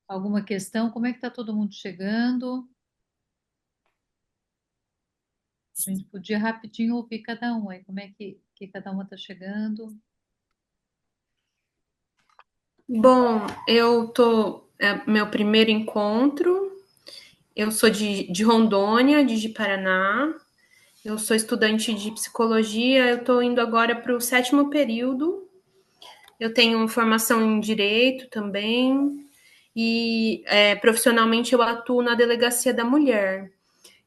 Alguma questão? Como é que está todo mundo chegando? A gente podia rapidinho ouvir cada um aí, como é que cada uma está chegando. Bom, meu primeiro encontro. Eu sou de Rondônia, de Paraná. Eu sou estudante de psicologia. Eu estou indo agora para o sétimo período. Eu tenho formação em direito também. E profissionalmente eu atuo na delegacia da mulher.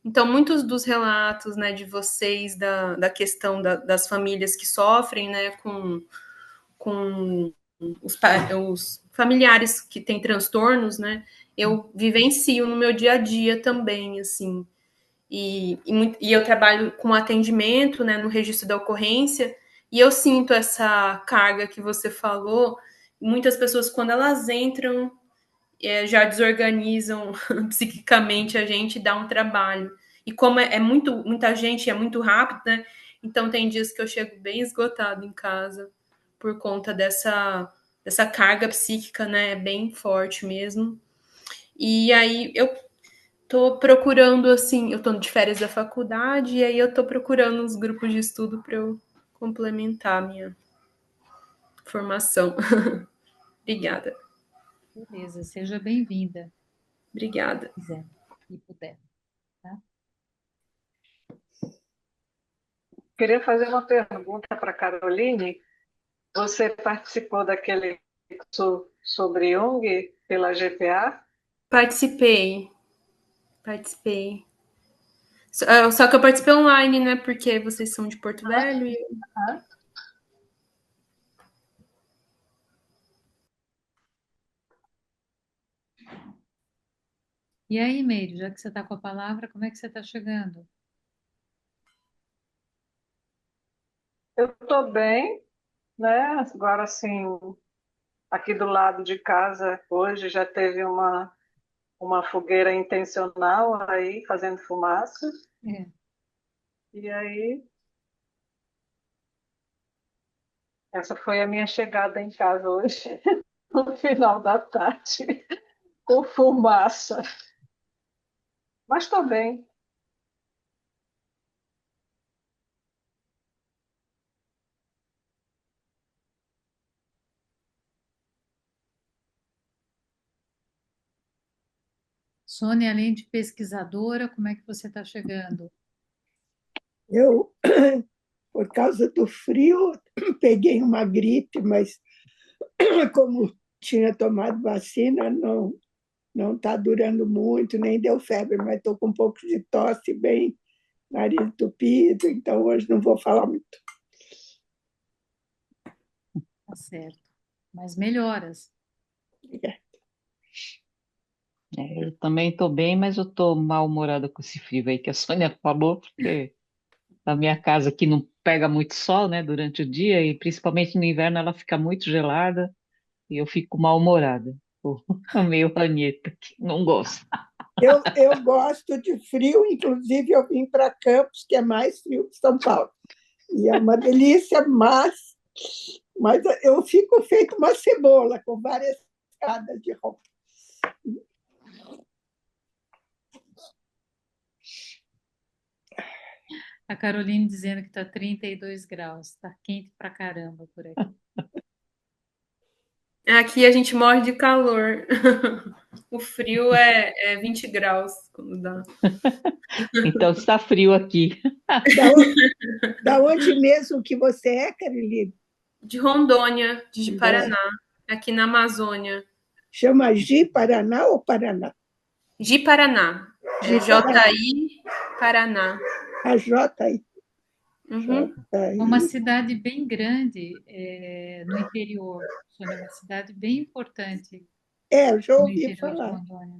Então, muitos dos relatos, né, de vocês da questão das famílias que sofrem, né, com os familiares que têm transtornos, né? Eu vivencio no meu dia a dia também, assim. E eu trabalho com atendimento, né, no registro da ocorrência, e eu sinto essa carga que você falou. Muitas pessoas, quando elas entram, já desorganizam psiquicamente a gente, dá um trabalho. E como muita gente, é muito rápido, né? Então tem dias que eu chego bem esgotado em casa por conta dessa carga psíquica, né? Bem forte mesmo. E aí eu tô procurando, assim, eu tô de férias da faculdade, e aí eu tô procurando uns grupos de estudo para eu complementar a minha formação. Obrigada. Beleza, seja bem-vinda, Obrigada. se quiser e puder, tá? Queria fazer uma pergunta para a Caroline. Você participou daquele curso sobre Jung pela GPA? Participei, participei. Só que eu participei online, né? Porque vocês são de Porto Velho. E aí, Meire, já que você está com a palavra, como é que você está chegando? Eu estou bem, né? Agora, assim, aqui do lado de casa, hoje já teve uma fogueira intencional aí, fazendo fumaça. É, E aí, essa foi a minha chegada em casa hoje, no final da tarde, com fumaça. Mas estou bem. Sônia, além de pesquisadora, como é que você está chegando? Eu, por causa do frio, peguei uma gripe, mas como tinha tomado vacina, não está durando muito, nem deu febre, mas estou com um pouco de tosse, bem nariz entupido, então hoje não vou falar muito. Tá certo. Mas melhoras. Eu também estou bem, mas eu estou mal-humorada com esse frio aí que a Sônia falou, porque a minha casa aqui não pega muito sol, né, durante o dia, e principalmente no inverno ela fica muito gelada e eu fico mal-humorada. Tô meio ranheta, que não gosto. Eu gosto de frio, inclusive eu vim para Campos, que é mais frio que São Paulo. E é uma delícia, mas eu fico feito uma cebola, com várias cascadas de roupa. A Caroline dizendo que está 32 graus. Está quente pra caramba por aqui. Aqui a gente morre de calor. O frio é 20 graus quando dá. Então está frio aqui. Da, da onde mesmo que você é, Caroline? De Rondônia, de Paraná, aqui na Amazônia. Chama Ji Paraná ou Paraná? De Paraná. Ji É Paraná. JI Paraná. A J aí. Uhum. É uma cidade bem grande, no interior. Sônia, é uma cidade bem importante Eu já no ouvi interior de falar. Rondônia.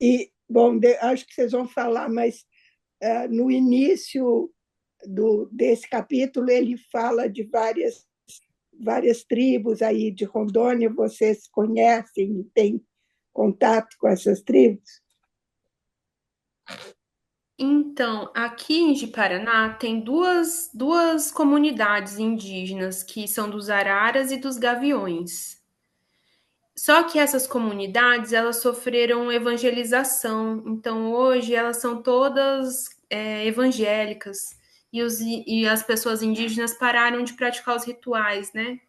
E, bom, acho que vocês vão falar, mas no início desse capítulo ele fala de várias tribos aí de Rondônia. Vocês conhecem e têm contato com essas tribos? Então, aqui em Ji-Paraná tem duas comunidades indígenas, que são dos Araras e dos Gaviões. Só que essas comunidades, elas sofreram evangelização, então hoje elas são todas evangélicas, e as pessoas indígenas pararam de praticar os rituais, né?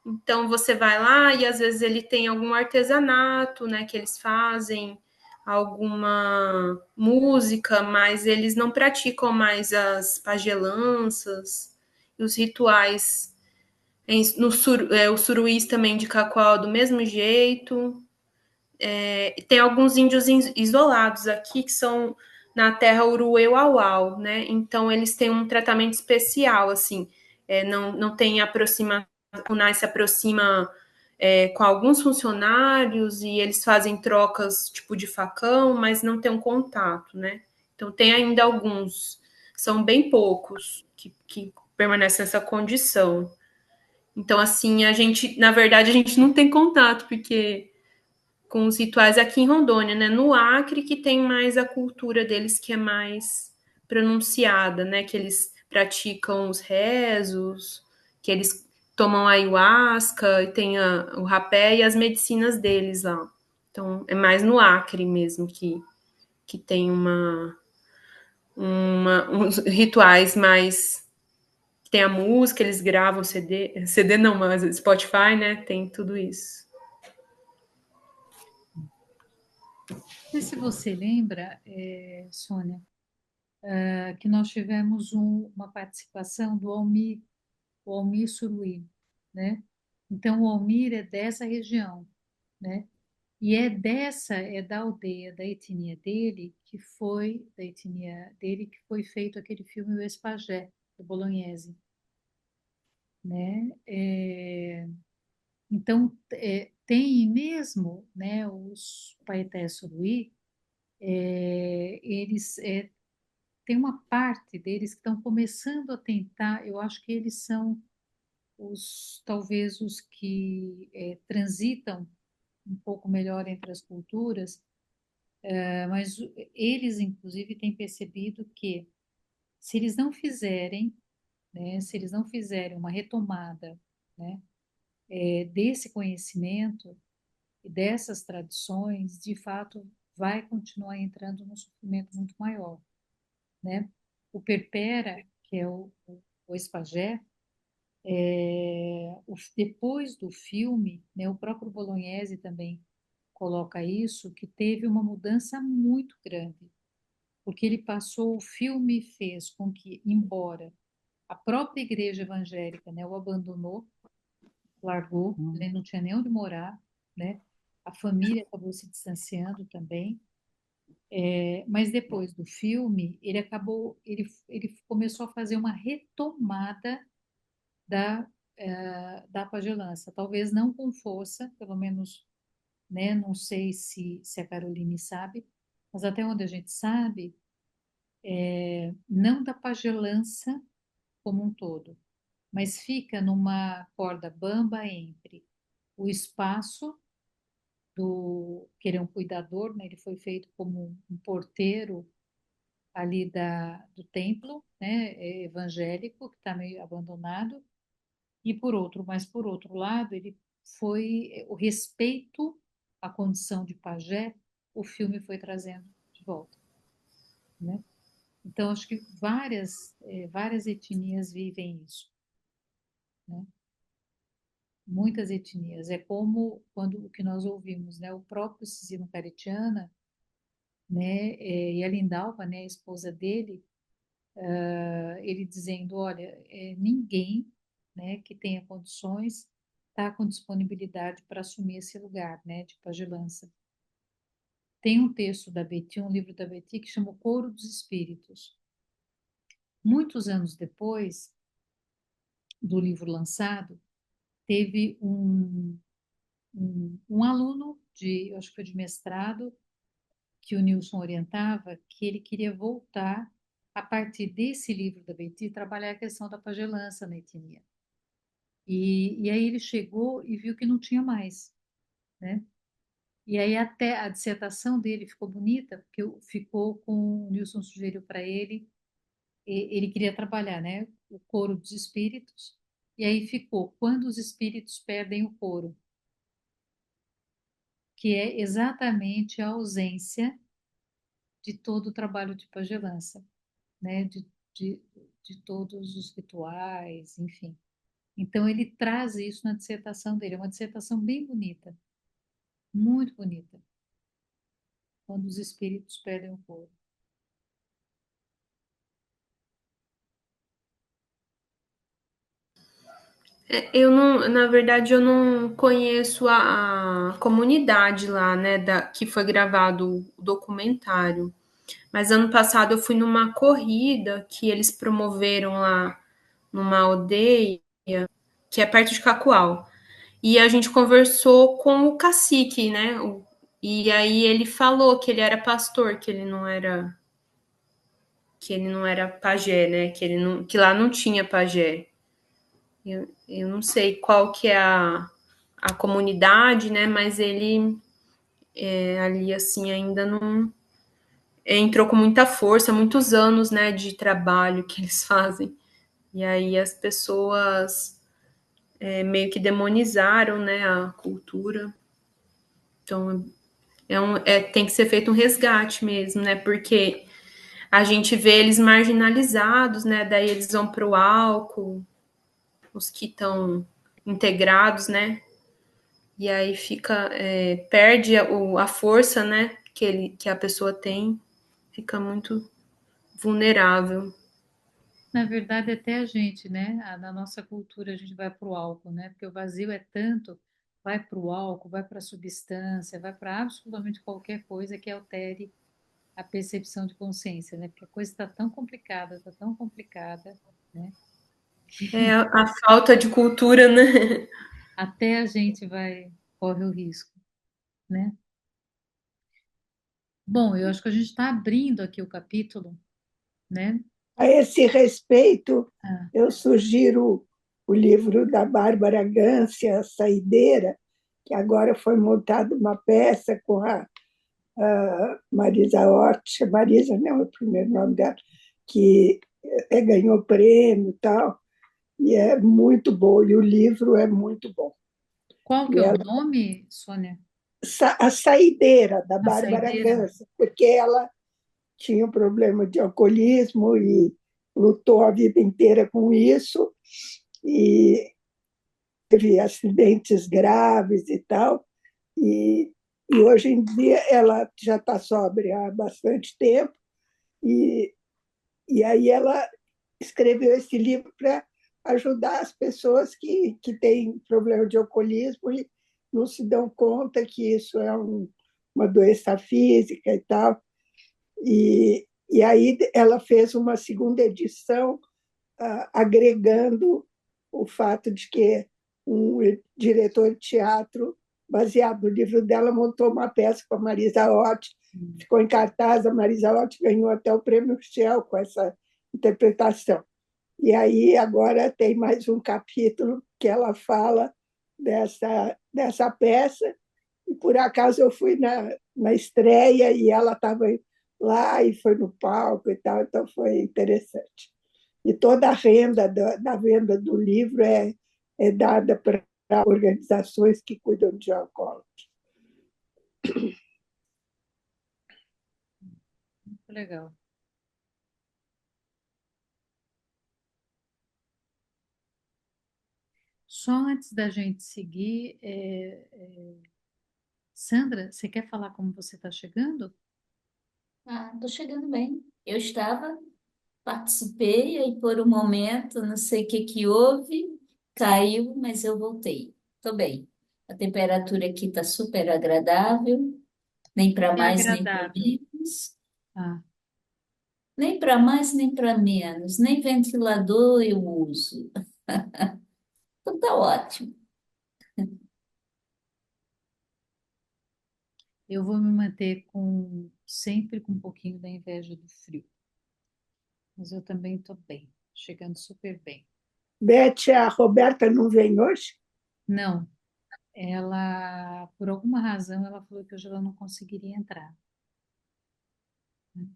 Então você vai lá e às vezes ele tem algum artesanato, né, que eles fazem, alguma música, mas eles não praticam mais as pagelanças e os rituais. O suruís também de Cacoal do mesmo jeito. Tem alguns índios isolados aqui que são na terra Uruê-Uauau, né? Então eles têm um tratamento especial, assim. Não tem aproximação, a Funai se aproxima com alguns funcionários e eles fazem trocas tipo de facão, mas não tem um contato, né? Então tem ainda alguns, são bem poucos que permanecem nessa condição. Então, assim, na verdade, a gente não tem contato, porque com os rituais aqui em Rondônia, né? No Acre que tem mais a cultura deles que é mais pronunciada, né? Que eles praticam os rezos, que eles tomam ayahuasca e tem o rapé e as medicinas deles lá. Então é mais no Acre mesmo que tem uns rituais mais. Tem a música, eles gravam CD não, mas Spotify, né? Tem tudo isso. Não sei se você lembra, Sônia, que nós tivemos uma participação do Almir Suruí, né? Então, o Almir é dessa região, né? E é da aldeia, da etnia dele, que foi feito aquele filme O Espagé, do Bolognese, né? Então, tem mesmo, né, os Paeté Suruí, eles tem uma parte deles que estão começando a tentar, eu acho que eles são talvez os que transitam um pouco melhor entre as culturas, mas eles, inclusive, têm percebido que se eles não fizerem, né, se eles não fizerem uma retomada, né, desse conhecimento e dessas tradições, de fato, vai continuar entrando num sofrimento muito maior, né? O Perpera, que é o Espagé, depois do filme, né, o próprio Bolognese também coloca isso, que teve uma mudança muito grande, porque o filme fez com que, embora a própria igreja evangélica, né, o abandonou, largou, ele não tinha nem onde morar, né, a família acabou se distanciando também, mas depois do filme, ele começou a fazer uma retomada da pagelança, talvez não com força, pelo menos, né, não sei se a Caroline sabe, mas até onde a gente sabe, não da pagelança como um todo, mas fica numa corda bamba entre o espaço que ele é um cuidador, né, ele foi feito como um porteiro ali do templo, né, evangélico, que está meio abandonado, mas por outro lado, ele foi o respeito à condição de pajé, o filme foi trazendo de volta, né? Então, acho que várias etnias vivem isso, né? Muitas etnias. É como quando o que nós ouvimos, né? O próprio Cizino Caritiana, né? E a Lindalva, né? A esposa dele, ele dizendo, olha, ninguém, né? Que tenha condições está com disponibilidade para assumir esse lugar, né? De pagelança. Tem um texto da Betty, um livro da Betty que chama O Coro dos Espíritos. Muitos anos depois do livro lançado, teve um aluno eu acho que foi de mestrado, que o Nilson orientava, que ele queria voltar, a partir desse livro da Betty, trabalhar a questão da pagelança na etnia. E aí ele chegou e viu que não tinha mais, né? E aí até a dissertação dele ficou bonita, porque ficou com o Nilson sugeriu para ele, ele queria trabalhar, né, o coro dos espíritos, e aí ficou quando os espíritos perdem o coro, que é exatamente a ausência de todo o trabalho de pagelança, né, de, de todos os rituais, enfim. Então ele traz isso na dissertação dele, é uma dissertação bem bonita, muito bonita, quando os espíritos perdem o corpo. Eu não, na verdade, eu não conheço a comunidade lá, né, que foi gravado o documentário. Mas ano passado eu fui numa corrida que eles promoveram lá numa aldeia que é perto de Cacoal. E a gente conversou com o cacique, né? E aí ele falou que ele era pastor, que ele não era pajé, né? Que lá não tinha pajé. Eu não sei qual que é a comunidade, né? Mas ele ali assim ainda não entrou com muita força, muitos anos, né, de trabalho que eles fazem. E aí as pessoas meio que demonizaram, né, a cultura. Então tem que ser feito um resgate mesmo, né? Porque a gente vê eles marginalizados, né? Daí eles vão para o álcool, os que estão integrados, né? E aí perde a força, né? Que a pessoa tem, fica muito vulnerável. Na verdade, até a gente, né? Na nossa cultura, a gente vai para o álcool, né? Porque o vazio é tanto, vai para o álcool, vai para a substância, vai para absolutamente qualquer coisa que altere a percepção de consciência, né? Porque a coisa está tão complicada, né? É a falta de cultura, né? Até a gente corre o risco, né? Bom, eu acho que a gente está abrindo aqui o capítulo, né? A esse respeito, Ah, eu sugiro o livro da Bárbara Gância, A Saideira, que agora foi montada uma peça com a Marisa Hort, Marisa não é o primeiro nome dela, que ganhou prêmio e tal, e é muito bom, e o livro é muito bom. qual que E é o ela, nome, Sônia? a Saideira, da A Bárbara saideira? Gância, porque ela tinha um problema de alcoolismo e lutou a vida inteira com isso, e teve acidentes graves e tal, e, e hoje em dia ela já está sóbria há bastante tempo, e, e aí ela escreveu esse livro para ajudar as pessoas que têm problema de alcoolismo e não se dão conta que isso é uma doença física e tal. E aí ela fez uma segunda edição, agregando o fato de que um diretor de teatro, baseado no livro dela, montou uma peça com a Marisa Hort, ficou em cartaz, a Marisa Hort ganhou até o prêmio Shell com essa interpretação. E aí agora tem mais um capítulo que ela fala dessa peça, e por acaso eu fui na estreia e ela estava lá e foi no palco e tal, então foi interessante. E toda a renda da venda do livro é dada para organizações que cuidam de alcoólatras. Muito legal. Só antes da gente seguir, Sandra, você quer falar como você está chegando? Ah, tô chegando bem. Eu estava, participei, aí por um momento, não sei o que que houve, caiu, mas eu voltei. Tô bem. A temperatura aqui tá super agradável, nem para É mais, nem para agradável. menos. Ah, Nem para mais, nem para menos. Nem ventilador eu uso. Então tá ótimo. eu vou me manter sempre com um pouquinho da inveja do frio, mas eu também estou bem, chegando super bem. Beth, a Roberta não vem hoje? Não, ela, por alguma razão, ela falou que hoje ela não conseguiria entrar, né?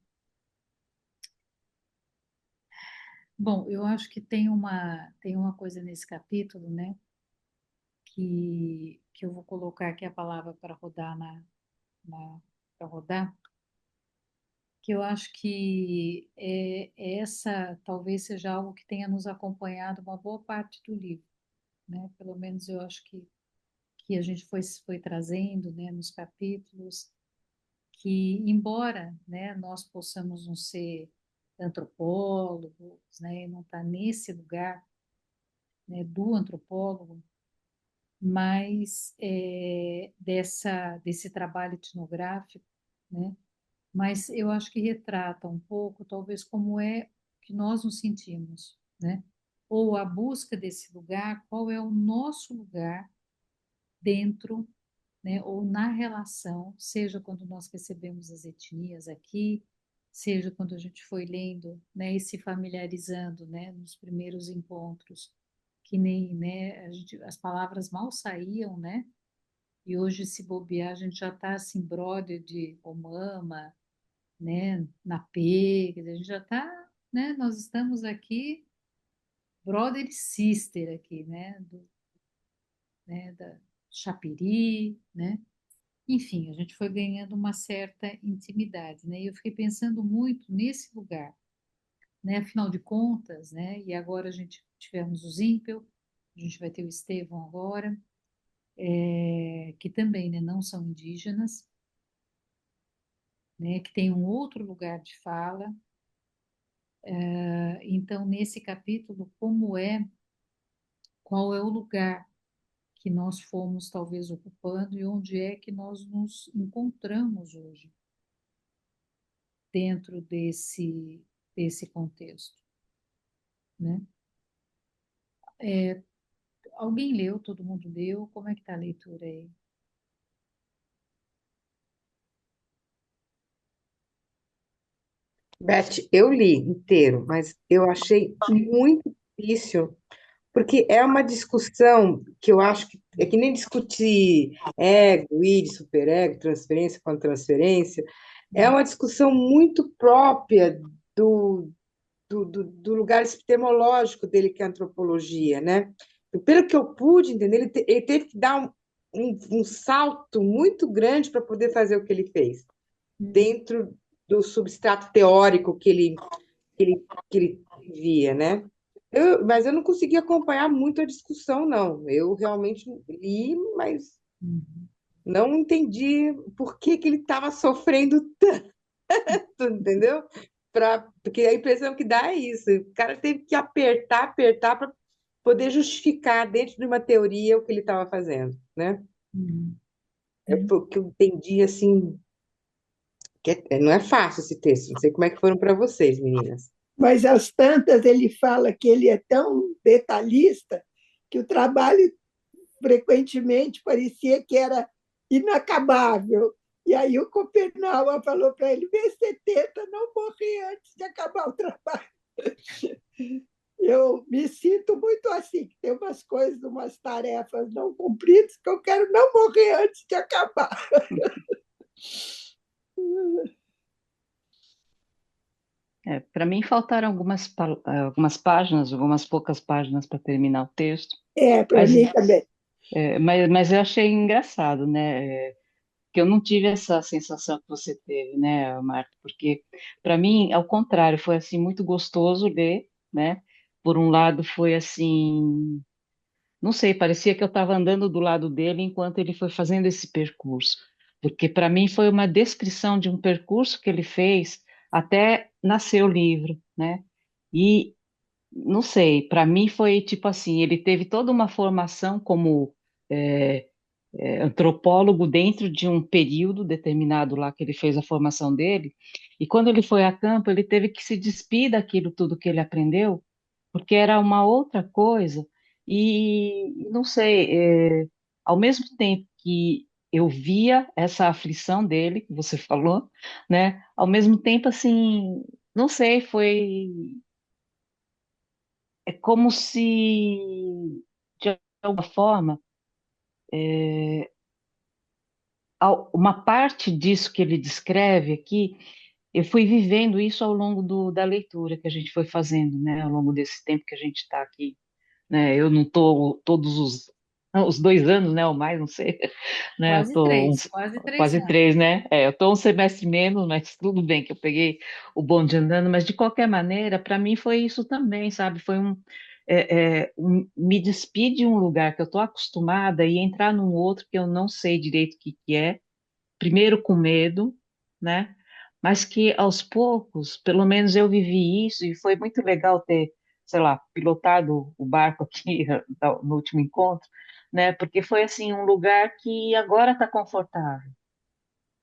Bom, eu acho que tem uma coisa nesse capítulo, né, que eu vou colocar aqui a palavra para rodar para rodar, que eu acho que essa talvez seja algo que tenha nos acompanhado uma boa parte do livro, né? Pelo menos eu acho que a gente foi trazendo, né, nos capítulos, que embora, né, nós possamos não ser antropólogos, né, e não estar nesse lugar, né, do antropólogo, mas desse trabalho etnográfico, né? Mas eu acho que retrata um pouco, talvez, como é que nós nos sentimos, né? Ou a busca desse lugar, qual é o nosso lugar dentro, né? Ou na relação, seja quando nós recebemos as etnias aqui, seja quando a gente foi lendo, né? E se familiarizando, né? Nos primeiros encontros, que nem, né? As palavras mal saíam, né? E hoje, se bobear, a gente já está assim, brother de Omama, né, na P, quer dizer, a gente já está, né, nós estamos aqui, brother e sister aqui, né, da Chapiri, né, enfim, a gente foi ganhando uma certa intimidade, né, e eu fiquei pensando muito nesse lugar, né, afinal de contas, né, e agora a gente tivemos o Zimpel, a gente vai ter o Estevão agora, que também, né, não são indígenas, né, que tem um outro lugar de fala. Então, nesse capítulo, qual é o lugar que nós fomos talvez ocupando e onde é que nós nos encontramos hoje dentro desse contexto, né? Alguém leu? Todo mundo leu? Como é que está a leitura aí? Beth, eu li inteiro, mas eu achei muito difícil, porque é uma discussão que eu acho que é que nem discutir ego, id, superego, transferência contra transferência, é uma discussão muito própria do lugar epistemológico dele, que é a antropologia, né? Pelo que eu pude entender, ele teve que dar um salto muito grande para poder fazer o que ele fez, Hum, dentro do substrato teórico que ele, que ele via, né? Mas eu não consegui acompanhar muito a discussão, não. Eu realmente li, mas uhum, não entendi por que que ele estava sofrendo tanto, entendeu? Porque a impressão que dá é isso. O cara teve que apertar, apertar para poder justificar dentro de uma teoria o que ele estava fazendo, né? uhum. Foi o que eu entendi, assim, não é fácil esse texto. Não sei como é que foram para vocês, meninas. Mas às tantas ele fala que ele é tão detalhista que o trabalho frequentemente parecia que era inacabável. E aí o Copenau falou para ele: vê se você tenta não morrer antes de acabar o trabalho. Eu me sinto muito assim, que tem umas coisas, umas tarefas não cumpridas que eu quero não morrer antes de acabar. Para mim faltaram algumas páginas, algumas poucas páginas para terminar o texto, É, para mas, mim também. mas eu achei engraçado, né? Que eu não tive essa sensação que você teve, né, Marta? Porque para mim, ao contrário, foi assim muito gostoso ler, né? Por um lado, foi assim, não sei, parecia que eu estava andando do lado dele enquanto ele foi fazendo esse percurso, porque para mim foi uma descrição de um percurso que ele fez até nascer o livro, né? E não sei, para mim foi tipo assim, ele teve toda uma formação como é, antropólogo dentro de um período determinado lá que ele fez a formação dele, e quando ele foi a campo, ele teve que se despir daquilo tudo que ele aprendeu, porque era uma outra coisa, e não sei, ao mesmo tempo que eu via essa aflição dele, que você falou, né, ao mesmo tempo, assim, não sei, é como se, de alguma forma, Uma parte disso que ele descreve aqui, eu fui vivendo isso ao longo da leitura que a gente foi fazendo, né? Ao longo desse tempo que a gente está aqui, né? Eu não estou todos os 2 anos, né? Ou mais, não sei, né? Eu Quase estou três, quase três quase anos. 3, né? Eu estou um semestre menos, mas tudo bem que eu peguei o bonde andando, mas de qualquer maneira, para mim foi isso também, sabe? Foi me despedir de um lugar que eu estou acostumada e entrar num outro que eu não sei direito o que é, primeiro com medo, né? Mas que aos poucos, pelo menos eu vivi isso e foi muito legal ter, sei lá, pilotado o barco aqui no último encontro, né? Porque foi assim um lugar que agora está confortável,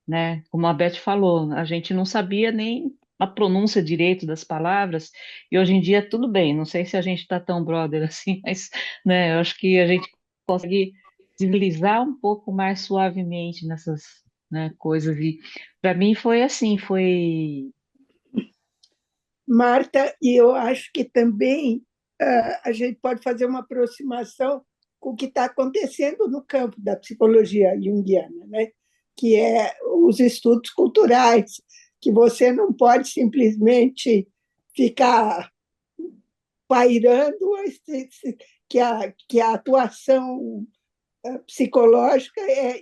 né? Como a Beth falou, a gente não sabia nem a pronúncia direito das palavras e hoje em dia tudo bem. Não sei se a gente está tão brother assim, mas, né? Eu acho que a gente consegue deslizar um pouco mais suavemente nessas, né, coisas. E para mim foi assim, foi. Marta, e eu acho que também a gente pode fazer uma aproximação com o que está acontecendo no campo da psicologia junguiana, né? Que é os estudos culturais, que você não pode simplesmente ficar pairando que a atuação psicológica é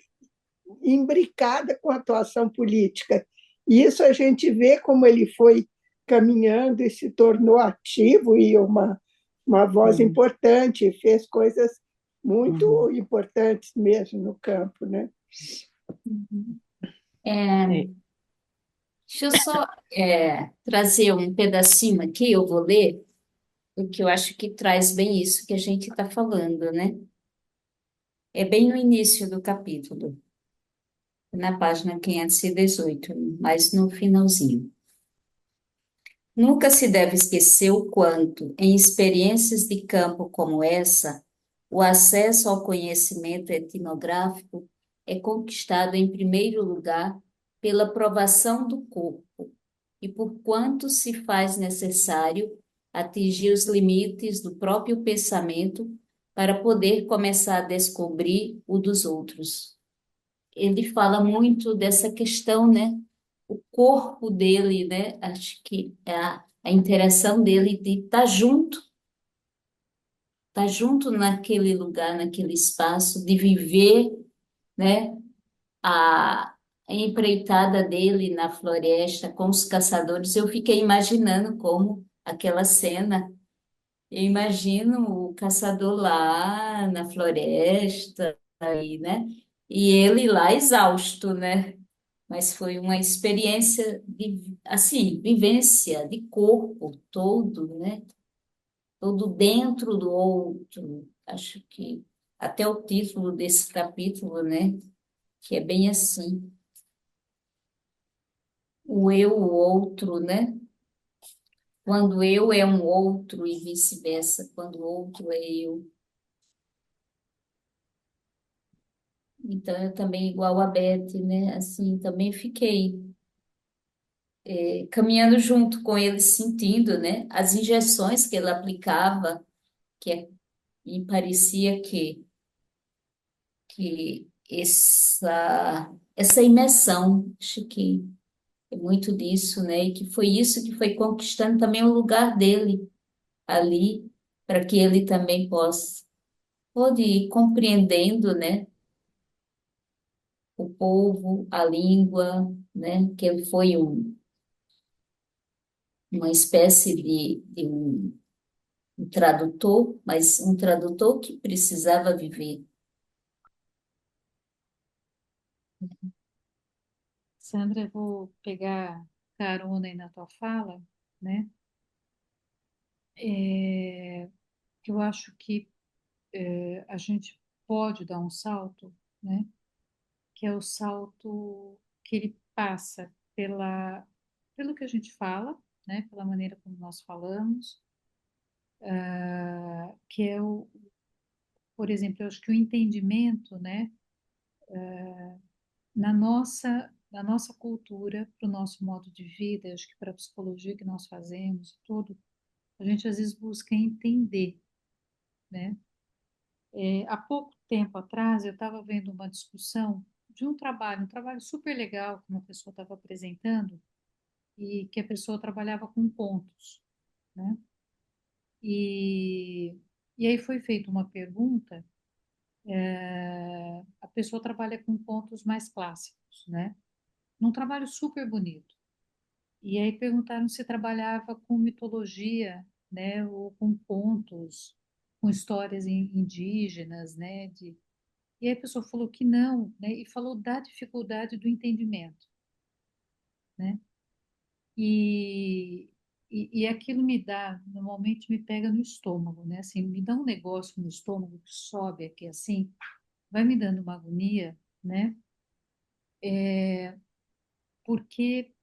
imbricada com a atuação política. E isso a gente vê como ele foi caminhando e se tornou ativo e uma voz Uhum, importante, fez coisas uhum, muito importantes mesmo no campo, né? Uhum. É, é, deixa eu só trazer um pedacinho aqui, eu vou ler, porque eu acho que traz bem isso que a gente está falando, né? É bem no início do capítulo, na página 518, mas no finalzinho. Nunca se deve esquecer o quanto, em experiências de campo como essa, o acesso ao conhecimento etnográfico é conquistado em primeiro lugar pela provação do corpo, e por quanto se faz necessário atingir os limites do próprio pensamento para poder começar a descobrir o dos outros. Ele fala muito dessa questão, né? O corpo dele, né? Acho que é a interação dele de estar junto naquele lugar, naquele espaço, de viver, né? A empreitada dele na floresta com os caçadores. Eu fiquei imaginando como aquela cena. Eu imagino o caçador lá na floresta, aí, né? E ele lá exausto, né? Mas foi uma experiência de, assim, vivência de corpo todo, né? Todo dentro do outro. Acho que até o título desse capítulo, né? Que é bem assim, o eu, o outro, né? Quando eu é um outro e vice-versa, quando o outro é eu. Então, eu também, igual a Beth, né? Assim, também fiquei caminhando junto com ele, sentindo, né? As injeções que ele aplicava, me parecia que essa imersão, acho que é muito disso, né? E que foi isso que foi conquistando também o lugar dele ali, para que ele também pode ir compreendendo, né? O povo, a língua, né? Que ele foi uma espécie de um tradutor, mas um tradutor que precisava viver. Sandra, eu vou pegar carona aí na tua fala, né? É, eu acho que a gente pode dar um salto, né? Que é o salto que ele passa pelo que a gente fala, né? Pela maneira como nós falamos, que é por exemplo, eu acho que o entendimento, né? Na nossa cultura, para o nosso modo de vida, acho que para a psicologia que nós fazemos, tudo, a gente às vezes busca entender, né? Há pouco tempo atrás, eu estava vendo uma discussão de um trabalho super legal que uma pessoa estava apresentando e que a pessoa trabalhava com contos, né? E, e aí foi feita uma pergunta, a pessoa trabalha com contos mais clássicos, né? Num trabalho super bonito. E aí perguntaram se trabalhava com mitologia, né? Ou com contos, com histórias indígenas, né? E aí a pessoa falou que não, né? E falou da dificuldade do entendimento, né? E, e aquilo me dá, normalmente me pega no estômago, né? Assim, me dá um negócio no estômago que sobe aqui assim, vai me dando uma agonia, né? Porque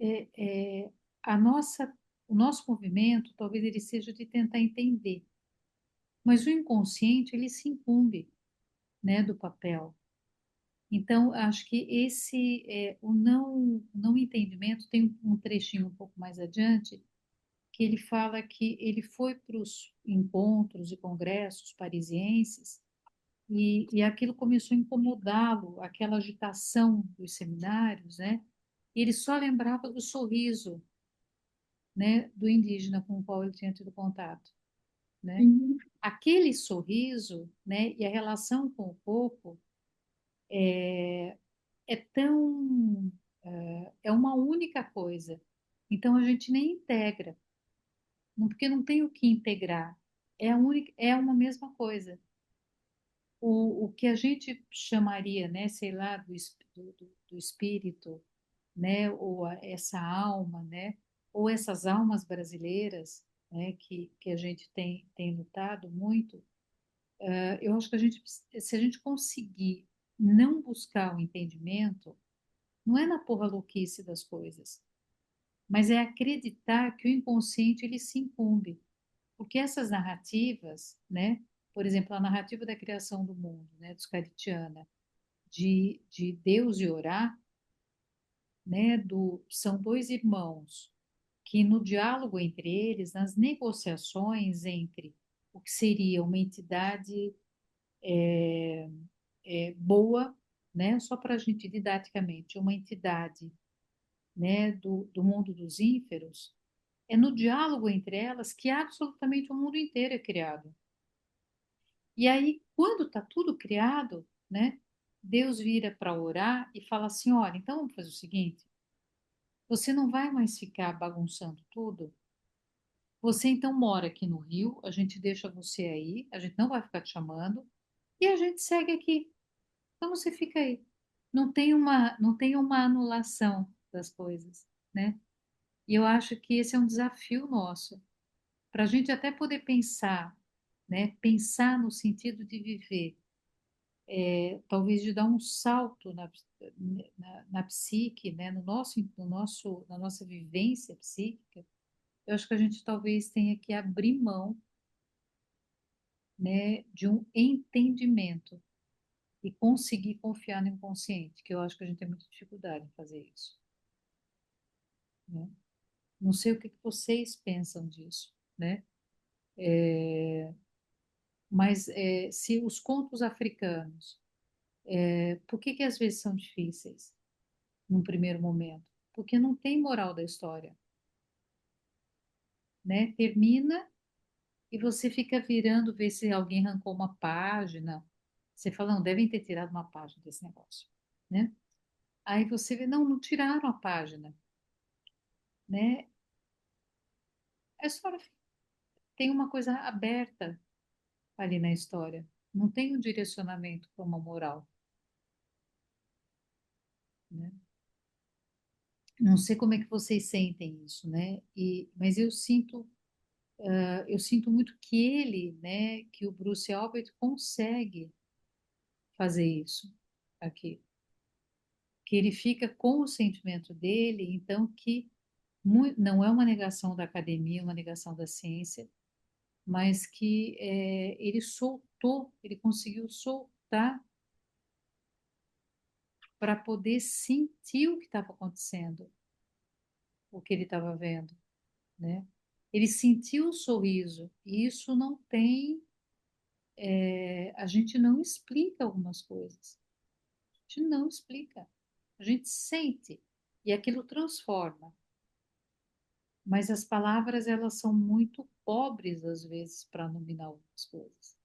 é, é, a nossa, o nosso movimento, talvez ele seja de tentar entender, mas o inconsciente, ele se incumbe, né, do papel. Então, acho que o não entendimento, tem um trechinho um pouco mais adiante, que ele fala que ele foi para os encontros e congressos parisienses e aquilo começou a incomodá-lo, aquela agitação dos seminários, né? E ele só lembrava do sorriso, né, do indígena com o qual ele tinha tido contato, né? Uhum. Aquele sorriso, né, e a relação com o corpo é tão é uma única coisa. Então a gente nem integra, porque não tem o que integrar. É uma mesma coisa. O que a gente chamaria, né, sei lá, do espírito, né, ou essa alma, né, ou essas almas brasileiras, né, que a gente tem lutado muito, eu acho que se a gente conseguir não buscar o entendimento, não é na porra louquice das coisas, mas é acreditar que o inconsciente ele se incumbe, porque essas narrativas, né, por exemplo, a narrativa da criação do mundo, né, dos Caritiana, de Deus e Orá, né, são dois irmãos que no diálogo entre eles, nas negociações entre o que seria uma entidade boa, né, só para a gente didaticamente, uma entidade, né, do mundo dos ínferos, é no diálogo entre elas que absolutamente o mundo inteiro é criado. E aí, quando está tudo criado, né, Deus vira para orar e fala assim: olha, então vamos fazer o seguinte, você não vai mais ficar bagunçando tudo. Você então mora aqui no Rio, a gente deixa você aí, a gente não vai ficar te chamando e a gente segue aqui. Então você fica aí. Não tem uma anulação das coisas, né? E eu acho que esse é um desafio nosso, para a gente até poder pensar, né? Pensar no sentido de viver, talvez de dar um salto na psique, né? Na nossa vivência psíquica. Eu acho que a gente talvez tenha que abrir mão, né, de um entendimento e conseguir confiar no inconsciente, que eu acho que a gente tem muita dificuldade em fazer isso, né? Não sei o que que vocês pensam disso, né? Mas se os contos africanos, por que que às vezes são difíceis num primeiro momento? Porque não tem moral da história, né? Termina e você fica virando, ver se alguém arrancou uma página. Você fala, não, devem ter tirado uma página desse negócio, né? Aí você vê, não, não tiraram a página, né? A história tem uma coisa aberta ali na história. Não tem um direcionamento para uma moral, né? Não sei como é que vocês sentem isso, né? Mas eu sinto muito que ele, né, que o Bruce Albert consegue fazer isso aqui, que ele fica com o sentimento dele, então que não é uma negação da academia, uma negação da ciência, mas que ele soltou, ele conseguiu soltar para poder sentir o que estava acontecendo, o que ele estava vendo, né? Ele sentiu o sorriso, e isso não tem. a gente não explica algumas coisas. A gente não explica. A gente sente e aquilo transforma. Mas as palavras, elas são muito pobres, às vezes, para nominar algumas coisas.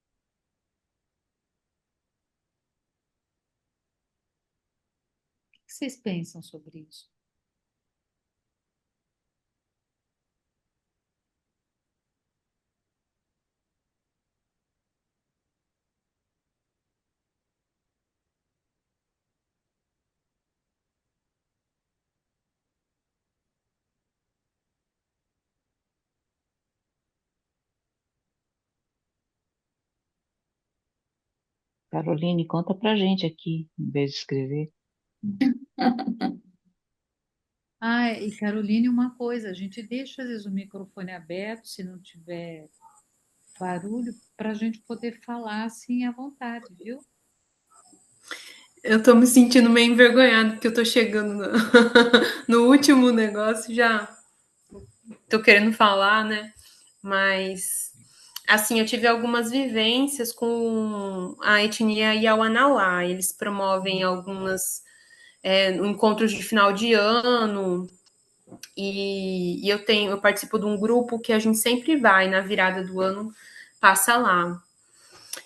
O que vocês pensam sobre isso? Caroline, conta pra gente aqui, em vez de escrever. Ah, e Caroline, uma coisa, a gente deixa às vezes o microfone aberto, se não tiver barulho, para a gente poder falar assim à vontade, viu? Eu tô me sentindo meio envergonhada, porque eu tô chegando no, no último negócio, já tô querendo falar, né? Mas, assim, eu tive algumas vivências com a etnia Yawanawá. Eles promovem algumas encontros de final de ano, e eu participo de um grupo que a gente sempre vai na virada do ano, passa lá.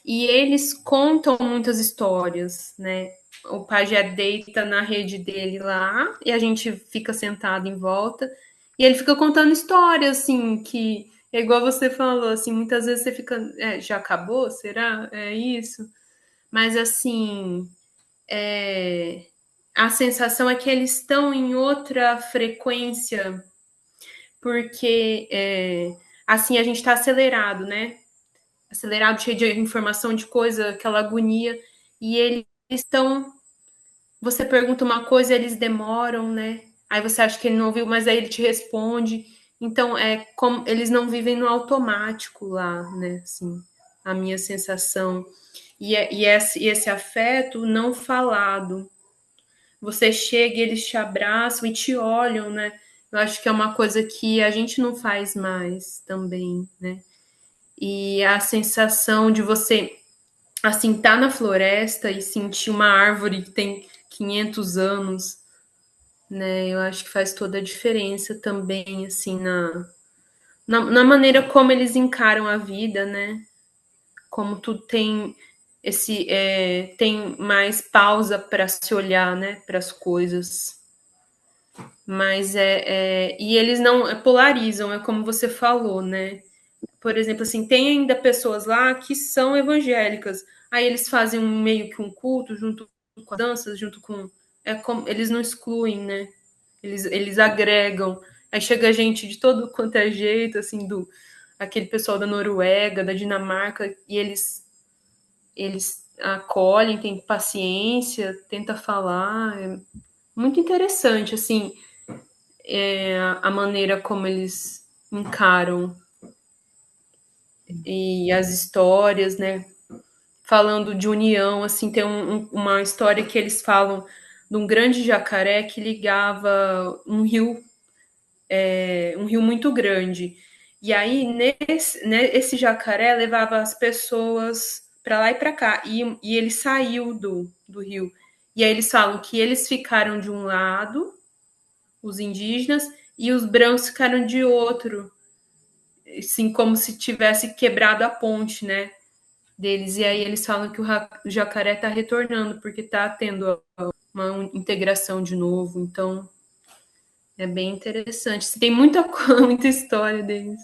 E eles contam muitas histórias, né? O pajé deita na rede dele lá e a gente fica sentado em volta e ele fica contando histórias, assim, que é igual você falou, assim, muitas vezes você fica, já acabou? Será? É isso? Mas, assim, a sensação é que eles estão em outra frequência, porque, assim, a gente está acelerado, né? Acelerado, cheio de informação, de coisa, aquela agonia, e eles estão. Você pergunta uma coisa, eles demoram, né? Aí você acha que ele não ouviu, mas aí ele te responde. Então, é como eles não vivem no automático lá, né? Assim, a minha sensação. E esse afeto não falado. Você chega e eles te abraçam e te olham, né? Eu acho que é uma coisa que a gente não faz mais também, né? E a sensação de você, assim, estar na floresta e sentir uma árvore que tem 500 anos, né? Eu acho que faz toda a diferença também, assim, na maneira como eles encaram a vida, né? Como tu tem tem mais pausa para se olhar, né? Para as coisas. Mas e eles não polarizam, é como você falou, né? Por exemplo, assim, tem ainda pessoas lá que são evangélicas. Aí eles fazem meio que um culto junto com as danças, junto com. Como, eles não excluem, né? Eles agregam. Aí chega gente de todo quanto é jeito, assim, aquele pessoal da Noruega, da Dinamarca, e eles acolhem, têm paciência, tenta falar. É muito interessante, assim, a maneira como eles encaram e as histórias, né? Falando de união, assim, tem uma história que eles falam de um grande jacaré que ligava um rio muito grande. E aí, esse jacaré levava as pessoas para lá e para cá, e ele saiu do rio. E aí eles falam que eles ficaram de um lado, os indígenas, e os brancos ficaram de outro, assim, como se tivesse quebrado a ponte, né? Deles. E aí eles falam que o jacaré está retornando, porque está tendo uma integração de novo. Então, é bem interessante. Tem muita, muita história deles.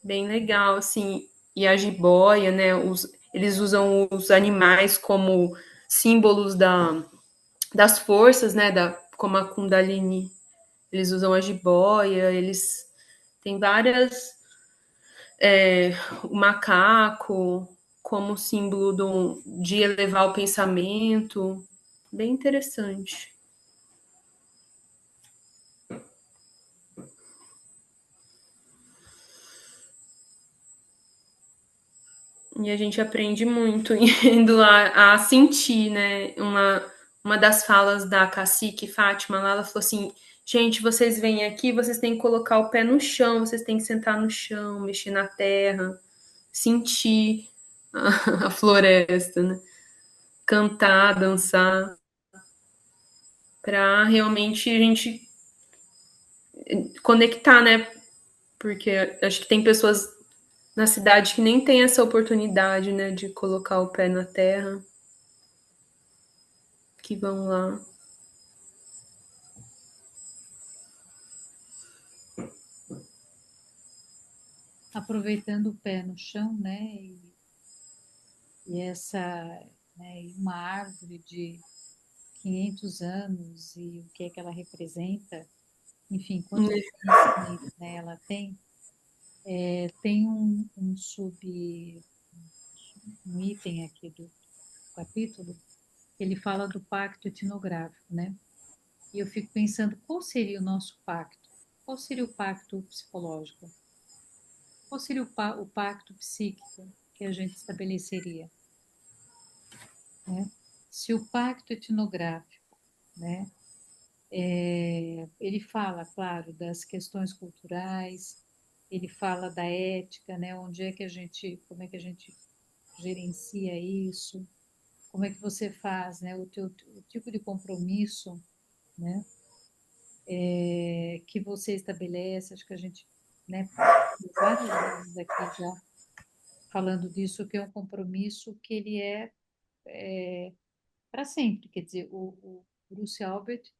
Bem legal, assim. E a jiboia, né? Eles usam os animais como símbolos das forças, né? Como a Kundalini. Eles usam a jiboia, eles têm várias o macaco como símbolo de elevar o pensamento. Bem interessante. E a gente aprende muito indo lá a sentir, né? Uma das falas da cacique Fátima lá, ela falou assim: gente, vocês vêm aqui, vocês têm que colocar o pé no chão, vocês têm que sentar no chão, mexer na terra, sentir, a floresta, né? Cantar, dançar, para realmente a gente conectar, né? Porque acho que tem pessoas na cidade que nem tem essa oportunidade, né, de colocar o pé na terra, que vão lá. Aproveitando o pé no chão, né? E essa, né, e uma árvore de 500 anos e o que é que ela representa, enfim, quanto conhecimento, né, ela tem. Tem um item aqui do capítulo, ele fala do pacto etnográfico, né? E eu fico pensando, qual seria o nosso pacto? Qual seria o pacto psicológico? Qual seria o pacto psíquico que a gente estabeleceria, né? Se o pacto etnográfico, né, ele fala, claro, das questões culturais, ele fala da ética, né, onde é que a gente, como é que a gente gerencia isso, como é que você faz, né, o tipo de compromisso, né, que você estabelece, acho que a gente, né, passou várias vezes aqui já falando disso, que é um compromisso que ele é para sempre, quer dizer, o Bruce Albert,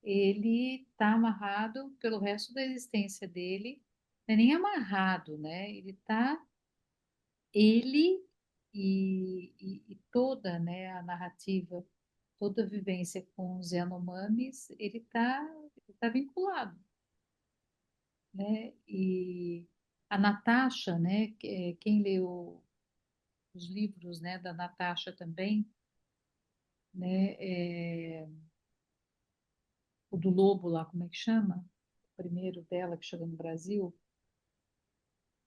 ele está amarrado pelo resto da existência dele, não é nem amarrado, né, ele e toda, né, a narrativa, toda a vivência com os Yanomamis, ele tá vinculado, né? E a Natasha, né, quem leu os livros, né, da Natasha também, né, o do Lobo lá, como é que chama? O primeiro dela que chegou no Brasil,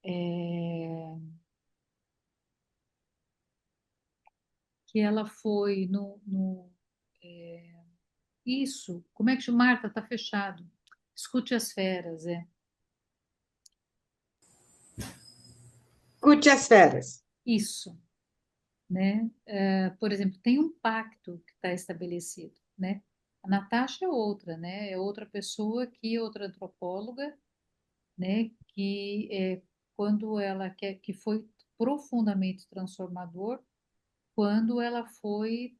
é, que ela foi isso, como é que chama? Marta, tá fechado. Escute as feras, Curte as feras. isso, né? Por exemplo, tem um pacto que está estabelecido, né? A Natasha é outra, né? É outra pessoa que outra antropóloga, né? Que quando ela quer que foi profundamente transformador quando ela foi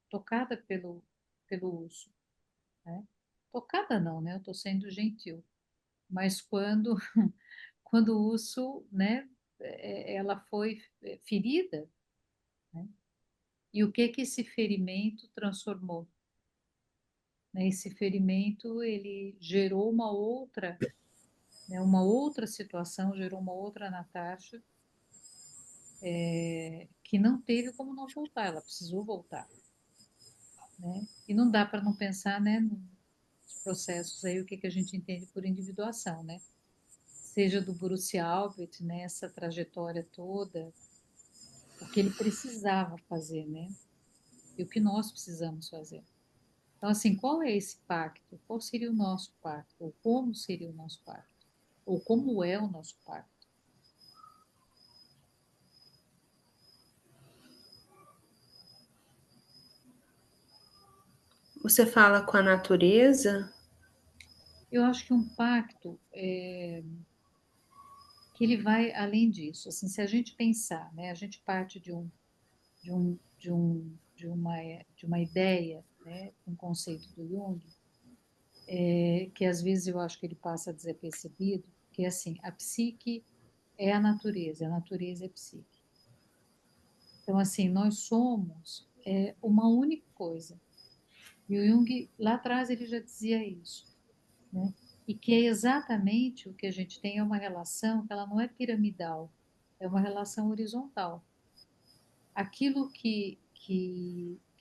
tocada pelo urso, né? Tocada não, né? Eu estou sendo gentil, mas quando o urso, né? Ela foi ferida, né? E o que que esse ferimento transformou? Né? Esse ferimento ele gerou uma outra, né? Uma outra situação, gerou uma outra Natasha que não teve como não voltar, ela precisou voltar, né? E não dá para não pensar, né? Nos processos aí o que que a gente entende por individuação, né? Seja do Bruce Albert, né? Essa trajetória toda, o que ele precisava fazer, né? E o que nós precisamos fazer. Então, assim, qual é esse pacto? Qual seria o nosso pacto? Ou como seria o nosso pacto? Ou como é o nosso pacto? Você fala com a natureza? Eu acho que um pacto que ele vai além disso. Assim, se a gente pensar, né, a gente parte de uma ideia, né, um conceito do Jung, que às vezes eu acho que ele passa desapercebido, que é assim, a psique é a natureza é psique. Então, assim, nós somos uma única coisa. E o Jung, lá atrás, ele já dizia isso, né? E que é exatamente o que a gente tem é uma relação que ela não é piramidal, é uma relação horizontal. Aquilo que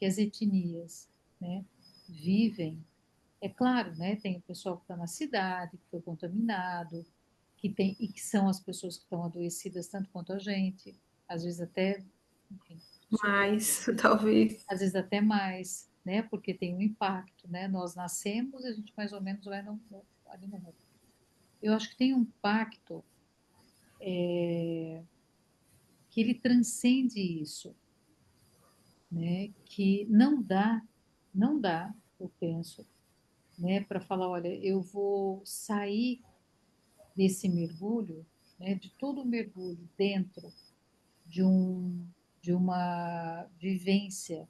as etnias, né, vivem, é claro, né, tem o pessoal que está na cidade, que foi contaminado, e que são as pessoas que estão adoecidas tanto quanto a gente, às vezes até, enfim, Mais, talvez. às vezes até mais, né? Porque tem um impacto, né? Nós nascemos e a gente mais ou menos vai ali no mundo. Eu acho que tem um pacto que ele transcende isso, né? Que não dá, eu penso, né, para falar, olha, eu vou sair desse mergulho, né, de todo o mergulho dentro de de uma vivência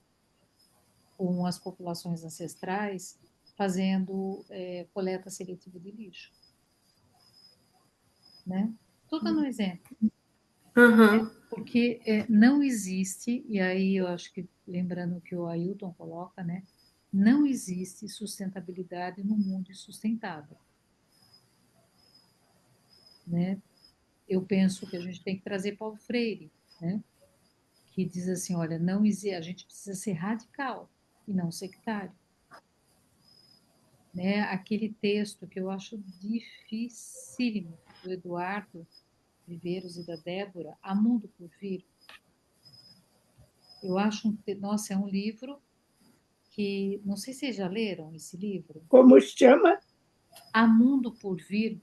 com as populações ancestrais, fazendo coleta seletiva de lixo, né? Estou dando um exemplo, Aham. porque não existe, e aí eu acho que, lembrando o que o Ailton coloca, né? Não existe sustentabilidade no mundo insustentável, né? Eu penso que a gente tem que trazer Paulo Freire, né? Que diz assim, olha, não existe, a gente precisa ser radical e não sectário, né? Aquele texto que eu acho dificílimo do Eduardo Viveiros e da Débora, Há Mundo por Vir. Eu acho, nossa, é um livro que, não sei se vocês já leram esse livro, Como chama? Há Mundo por Vir.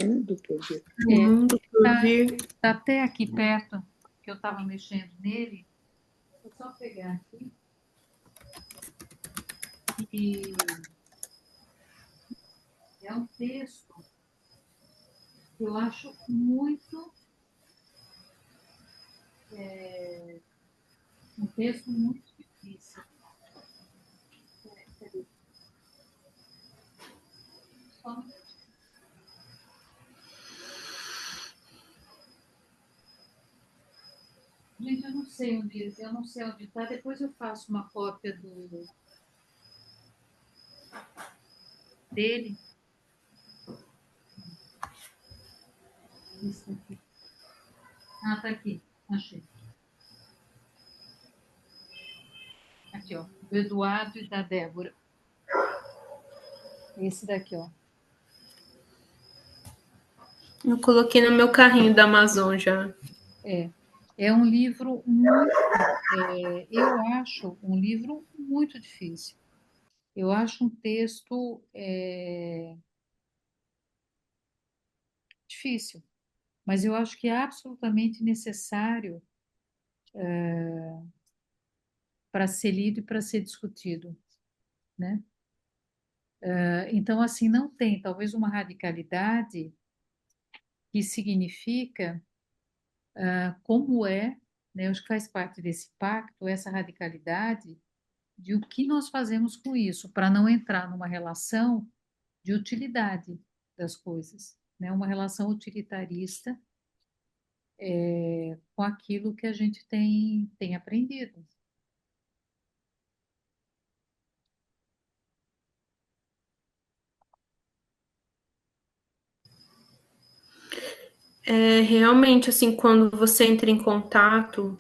Mundo Poder. O mundo por Tá, vir. tá até aqui perto, que eu estava mexendo nele. Vou só pegar aqui. E é um texto que eu acho um texto muito difícil. Cadê? Só um minutinho. Gente, eu não sei onde está. Depois eu faço uma cópia dele. Esse aqui. Ah, tá aqui. Achei. Aqui, ó. Do Eduardo e da Débora. Esse daqui, ó. Eu coloquei no meu carrinho da Amazon já. É um livro muito. Eu acho um livro muito difícil. Eu acho um texto difícil, mas eu acho que é absolutamente necessário para ser lido e para ser discutido, né? Então, assim, não tem talvez uma radicalidade que significa como né? Eu acho que faz parte desse pacto, essa radicalidade de o que nós fazemos com isso, para não entrar numa relação de utilidade das coisas, né? Uma relação utilitarista com aquilo que a gente tem aprendido. É realmente assim, quando você entra em contato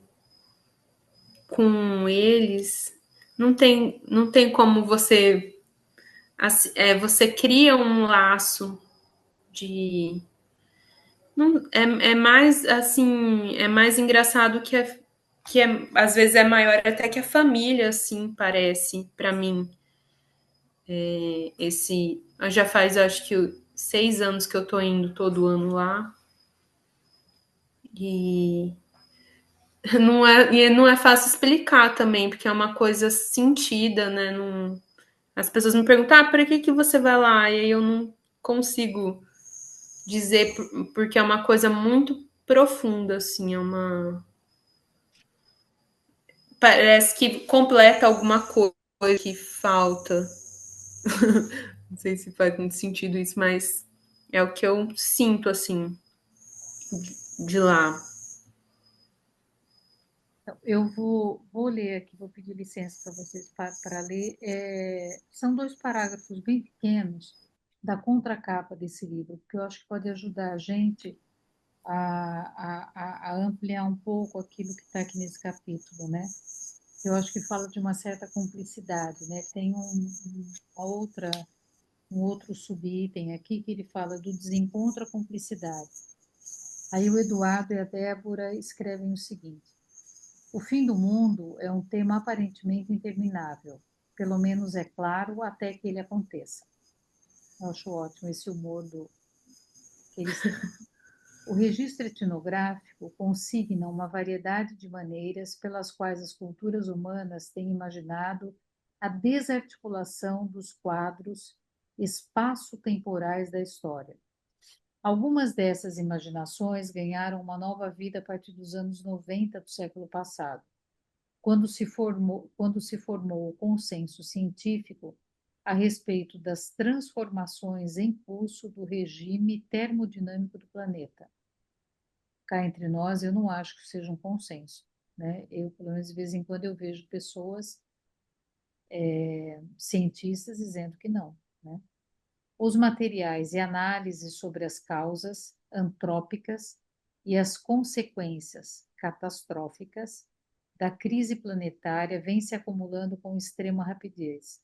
com eles, não tem como você cria um laço de é mais assim, é mais engraçado às vezes é maior até que a família, assim, parece para mim. Já faz acho que 6 anos que eu tô indo todo ano lá e não é fácil explicar também, porque é uma coisa sentida, né? Não, as pessoas me perguntam, para que você vai lá? E aí eu não consigo dizer, porque é uma coisa muito profunda, assim, parece que completa alguma coisa que falta. Não sei se faz muito sentido isso, mas é o que eu sinto, assim, de lá. Então, eu vou ler aqui, vou pedir licença para vocês para ler. São dois parágrafos bem pequenos da contracapa desse livro, porque eu acho que pode ajudar a gente a ampliar um pouco aquilo que está aqui nesse capítulo, né? Eu acho que fala de uma certa cumplicidade, né? Tem um outro subitem aqui que ele fala do desencontro à cumplicidade. Aí o Eduardo e a Débora escrevem o seguinte: o fim do mundo é um tema aparentemente interminável, pelo menos é claro até que ele aconteça. Eu acho ótimo esse humor que eles têm. O registro etnográfico consigna uma variedade de maneiras pelas quais as culturas humanas têm imaginado a desarticulação dos quadros espaço-temporais da história. Algumas dessas imaginações ganharam uma nova vida a partir dos anos 90 do século passado, quando se formou o consenso científico a respeito das transformações em curso do regime termodinâmico do planeta. Cá entre nós, eu não acho que seja um consenso, né? Eu, pelo menos, de vez em quando, eu vejo pessoas, cientistas, dizendo que não, né? Os materiais e análises sobre as causas antrópicas e as consequências catastróficas da crise planetária vêm se acumulando com extrema rapidez,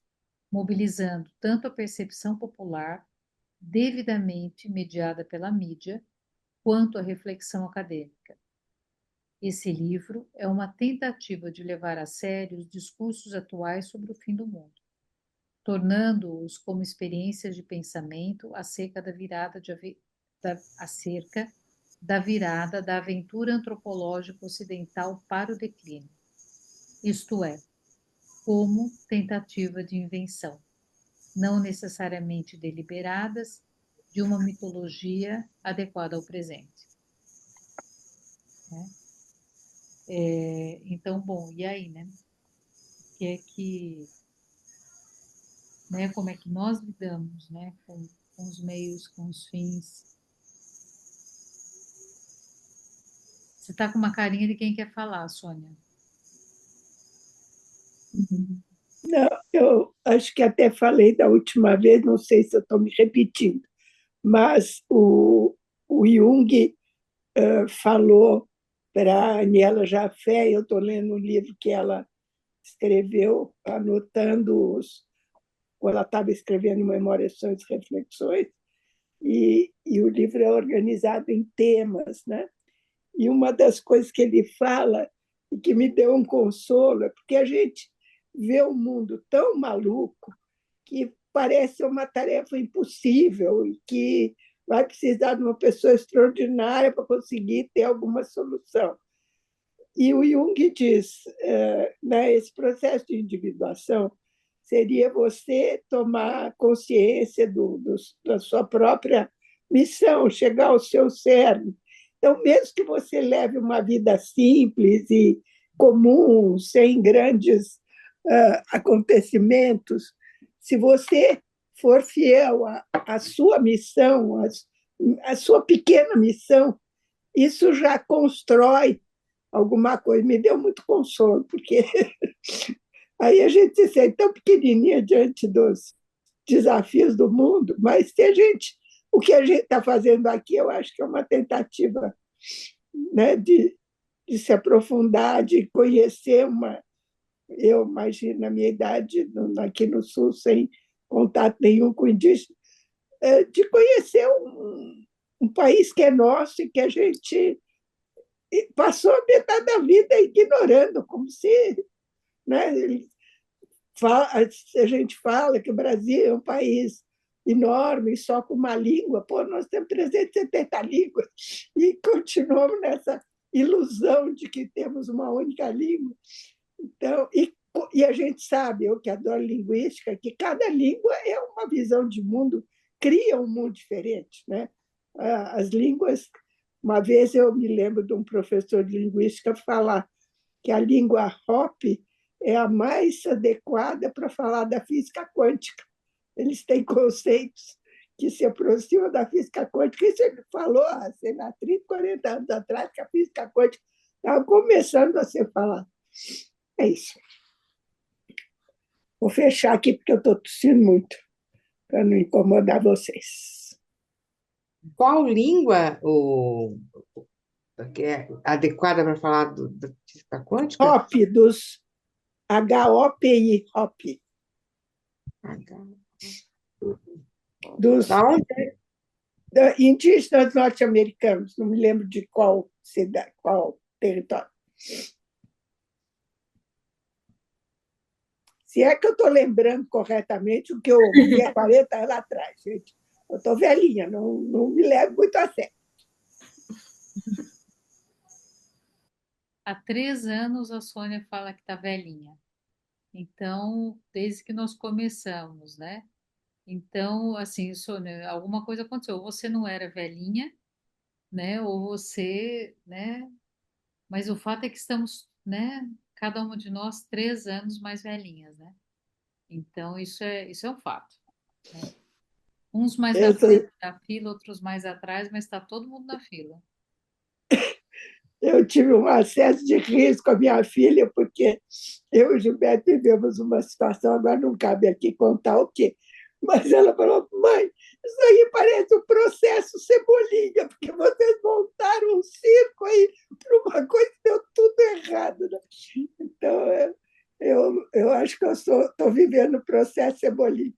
mobilizando tanto a percepção popular, devidamente mediada pela mídia, quanto a reflexão acadêmica. Esse livro é uma tentativa de levar a sério os discursos atuais sobre o fim do mundo, tornando-os como experiências de pensamento acerca da virada da aventura antropológica ocidental para o declínio, isto é, como tentativa de invenção, não necessariamente deliberadas, de uma mitologia adequada ao presente. Né? Então, bom, e aí, né? Né, como é que nós lidamos, né, com os meios, com os fins? Você está com uma carinha de quem quer falar, Sônia. Não, eu acho que até falei da última vez, não sei se eu estou me repetindo, mas o Jung falou para a Aniela Jafé, eu estou lendo um livro que ela escreveu, anotando quando ela estava escrevendo Memórias, Sonhos e Reflexões, e o livro é organizado em temas, né? E uma das coisas que ele fala, e que me deu um consolo, é porque a gente vê o mundo tão maluco que parece uma tarefa impossível e que vai precisar de uma pessoa extraordinária para conseguir ter alguma solução. E o Jung diz, né, esse processo de individuação seria você tomar consciência da sua própria missão, chegar ao seu cerne. Então, mesmo que você leve uma vida simples e comum, sem grandes acontecimentos, se você for fiel à sua missão, à sua pequena missão, isso já constrói alguma coisa. Me deu muito consolo, porque aí a gente se sente tão pequenininha diante dos desafios do mundo, mas se o que a gente está fazendo aqui, eu acho que é uma tentativa, né, de se aprofundar, de conhecer eu imagino, na minha idade, aqui no Sul, sem contato nenhum com indígena, de conhecer um país que é nosso e que a gente passou a metade da vida ignorando, como se, né, a gente fala que o Brasil é um país enorme, só com uma língua. Pô, nós temos 370 línguas e continuamos nessa ilusão de que temos uma única língua. Então, e a gente sabe, eu que adoro linguística, que cada língua é uma visão de mundo, cria um mundo diferente, né? As línguas, uma vez eu me lembro de um professor de linguística falar que a língua Hopi é a mais adequada para falar da física quântica. Eles têm conceitos que se aproximam da física quântica. Isso ele falou, sei lá, 30, 40 anos atrás, que a física quântica estava começando a ser falada. É isso. Vou fechar aqui, porque eu estou tossindo muito, para não incomodar vocês. Qual língua que é adequada para falar da física quântica? HOPI, dos HOPI, HOPI. Dos indígenas norte-americanos, não me lembro de qual cidade, qual território. Se é que eu estou lembrando corretamente o que eu ouvi há 40 anos atrás, gente. Eu estou velhinha, não me levo muito a sério. há 3 anos a Sônia fala que está velhinha. Então, desde que nós começamos, né? Então, assim, Sônia, alguma coisa aconteceu. Ou você não era velhinha, né? Ou você, né? Mas o fato é que estamos, né? Cada uma de nós 3 anos mais velhinhas, né? Então, isso é um fato, né? Uns mais na Eu, tô- frente da fila, outros mais atrás, mas está todo mundo na fila. eu tive um acesso de riso com a minha filha, porque eu e o Gilberto vivemos uma situação, agora não cabe aqui contar o quê, mas ela falou, mãe, isso aí parece um processo Cebolinha, porque vocês montaram um circo aí para uma coisa que deu tudo errado. Né? Então, eu acho que eu estou vivendo o processo Cebolinha.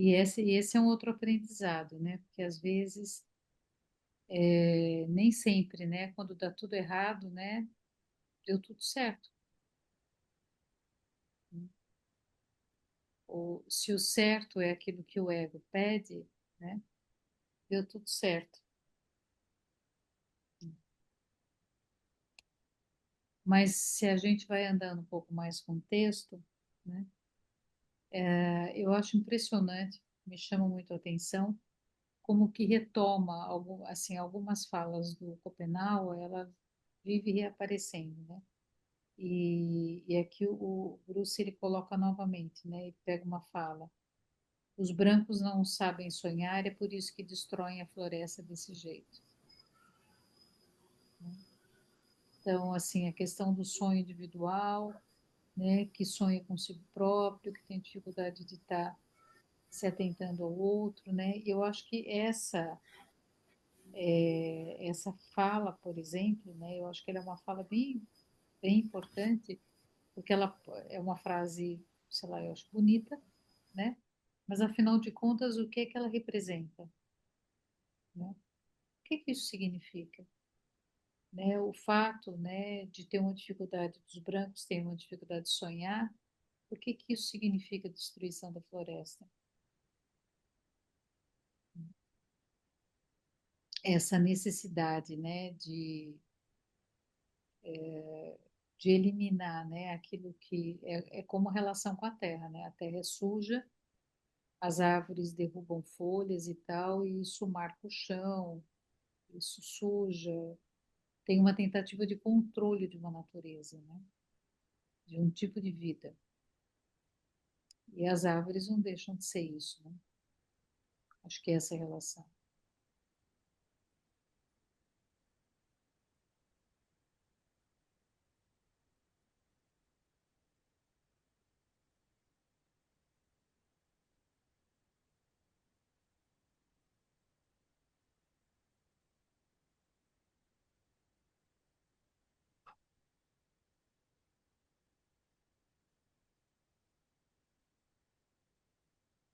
E esse é um outro aprendizado, né? Porque às vezes, nem sempre, né? Quando dá tudo errado, né? Deu tudo certo. Ou se o certo é aquilo que o ego pede, né? Deu tudo certo. Mas se a gente vai andando um pouco mais com o texto, né? Eu acho impressionante, me chama muito a atenção, como que retoma assim, algumas falas do Schopenhauer, ela vive reaparecendo, né? E aqui o Bruce ele coloca novamente, né? Ele pega uma fala. Os brancos não sabem sonhar, é por isso que destroem a floresta desse jeito. Então, assim, a questão do sonho individual, né? Que sonha consigo próprio, que tem dificuldade de estar se atentando ao outro, né? Eu acho que essa fala, por exemplo, né? Eu acho que ela é uma fala bem, bem importante, porque ela é uma frase, sei lá, eu acho bonita, né? Mas afinal de contas, o que é que ela representa, né? O que é que isso significa? Né? O fato, né, de ter uma dificuldade dos brancos, ter uma dificuldade de sonhar, o que que isso significa destruição da floresta? Essa necessidade, né, de eliminar, né, aquilo que é como a relação com a terra, né? A terra é suja, as árvores derrubam folhas e tal, e isso marca o chão, isso suja. Tem uma tentativa de controle de uma natureza, né? De um tipo de vida. E as árvores não deixam de ser isso, né? Acho que é essa a relação.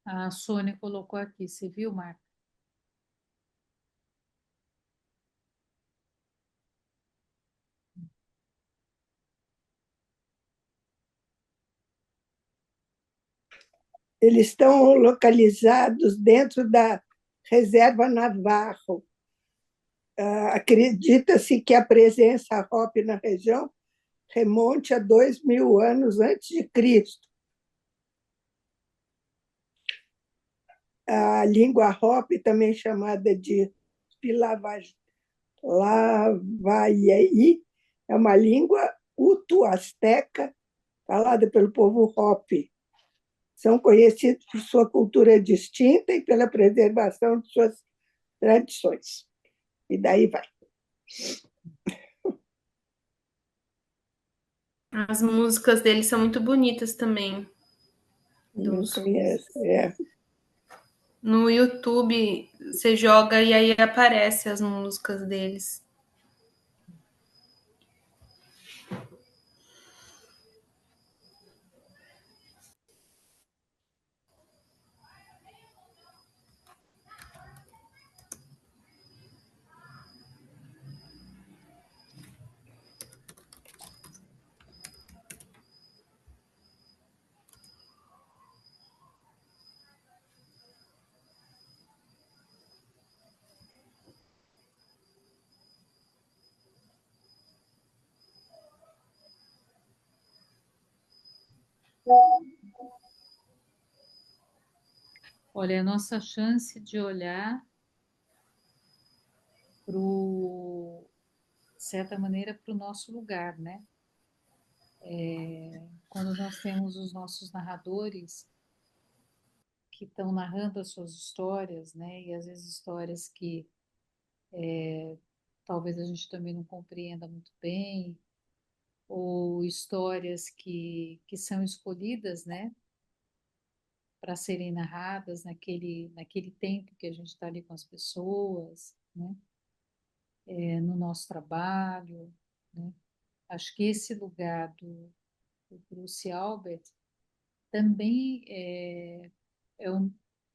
A Sônia colocou aqui, você viu, Marco? Eles estão localizados dentro da reserva Navarro. Acredita-se que a presença Hopi na região remonte a 2000 anos antes de Cristo. A língua Hopi, também chamada de Pilavaiai, é uma língua uto-asteca falada pelo povo Hopi. São conhecidos por sua cultura distinta e pela preservação de suas tradições. E daí vai. As músicas deles são muito bonitas também. Não Dos... conhece. No YouTube, você joga e aí aparece as músicas deles. Olha, é a nossa chance de olhar para de certa maneira, para o nosso lugar, né? Quando nós temos os nossos narradores que estão narrando as suas histórias, né? E às vezes histórias que talvez a gente também não compreenda muito bem, ou histórias que são escolhidas, né? Para serem narradas naquele tempo que a gente está ali com as pessoas, né? No nosso trabalho, né? Acho que esse lugar do Bruce Albert também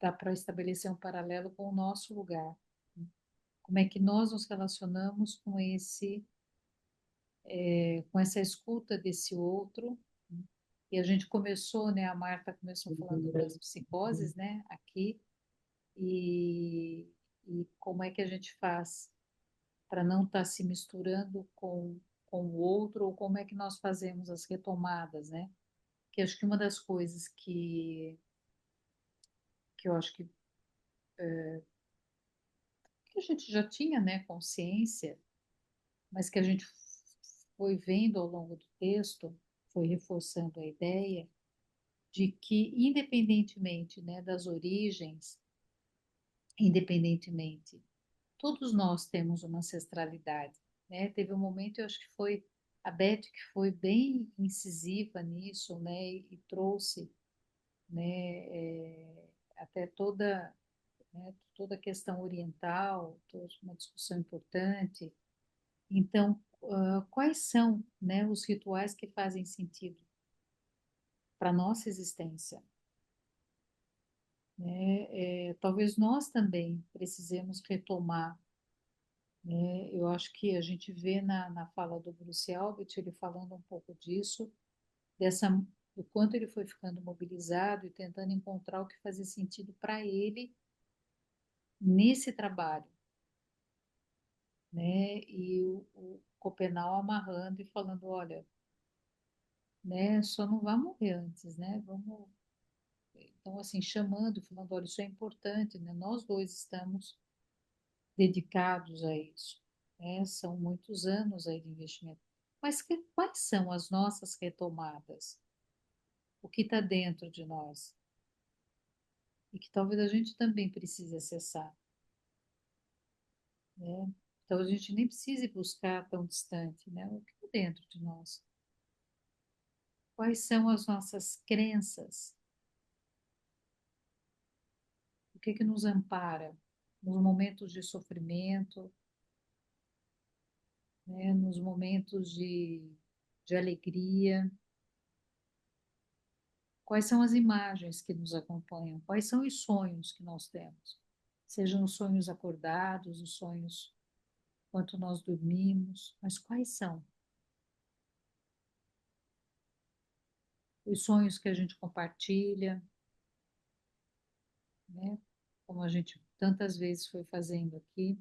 dá para estabelecer um paralelo com o nosso lugar. Né? Como é que nós nos relacionamos com essa escuta desse outro? Né? E a gente começou, né? A Marta começou falando das psicoses, né? Aqui e, e como é que a gente faz para não estar se misturando com o outro ou como é que nós fazemos as retomadas, né? Que acho que uma das coisas que eu acho que a gente já tinha, né, consciência, mas que a gente foi vendo ao longo do texto, foi reforçando a ideia de que, independentemente, né, das origens, independentemente, todos nós temos uma ancestralidade, né? Teve um momento, eu acho que foi a Beth que foi bem incisiva nisso, né, e trouxe, né, até toda a questão oriental, toda uma discussão importante. Então, quais são, né, os rituais que fazem sentido para a nossa existência? Né? Talvez nós também precisemos retomar. Né? Eu acho que a gente vê na fala do Bruce Albert, ele falando um pouco disso, dessa, do quanto ele foi ficando mobilizado e tentando encontrar o que fazia sentido para ele nesse trabalho. Né? E o Copenau amarrando e falando, olha, né, só não vá morrer antes, né? Vamos, então assim, chamando, falando, olha, isso é importante, né? Nós dois estamos dedicados a isso, né? São muitos anos aí de investimento. Mas quais são as nossas retomadas? O que está dentro de nós? E que talvez a gente também precise acessar, né? Então a gente nem precise buscar tão distante, né? O que está dentro de nós? Quais são as nossas crenças? O que que nos ampara nos momentos de sofrimento, né? Nos momentos de alegria? Quais são as imagens que nos acompanham? Quais são os sonhos que nós temos? Sejam os sonhos acordados, os sonhos enquanto nós dormimos, mas quais são? Os sonhos que a gente compartilha, né? Como a gente tantas vezes foi fazendo aqui.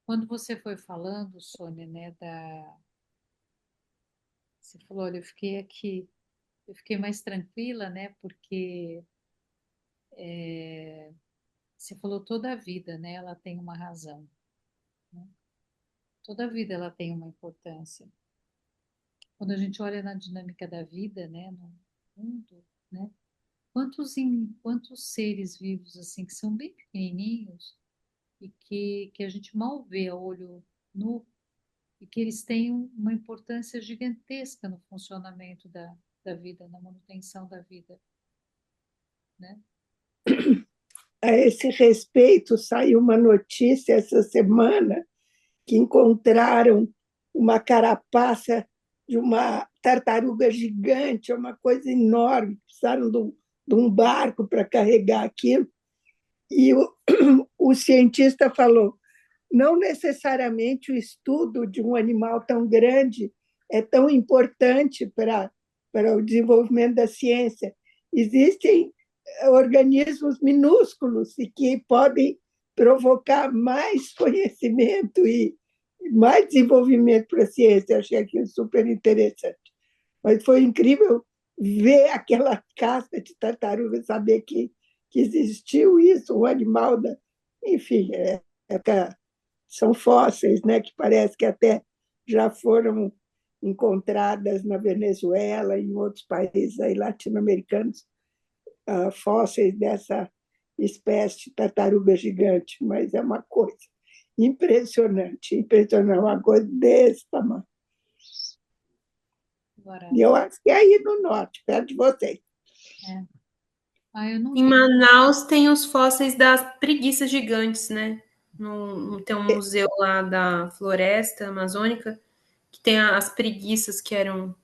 Quando você foi falando, Sônia, né, você falou, olha, eu fiquei aqui, eu fiquei mais tranquila, né, porque você falou toda a vida, né, ela tem uma razão, né? Toda a vida ela tem uma importância. Quando a gente olha na dinâmica da vida, né, no mundo, né, quantos seres vivos assim que são bem pequenininhos e que a gente mal vê a olho nu e que eles têm uma importância gigantesca no funcionamento da vida, na manutenção da vida, né? A esse respeito, saiu uma notícia essa semana que encontraram uma carapaça de uma tartaruga gigante, uma coisa enorme, precisaram de um barco para carregar aquilo. E o cientista falou: não necessariamente o estudo de um animal tão grande é tão importante para o desenvolvimento da ciência. Existem organismos minúsculos e que podem provocar mais conhecimento e mais desenvolvimento para a ciência. Achei aquilo super interessante. Mas foi incrível ver aquela casca de tartaruga, saber que existiu isso, um animal da. Enfim, são fósseis, né, que parece que até já foram encontradas na Venezuela e em outros países aí latino-americanos, fósseis dessa espécie de tartaruga gigante, mas é uma coisa impressionante, impressionante, uma coisa desse tamanho. Agora, E eu acho que é aí no norte, perto de vocês. eu não Em vi. Manaus tem os fósseis das preguiças gigantes, né? Tem um museu lá da floresta amazônica que tem as preguiças que eram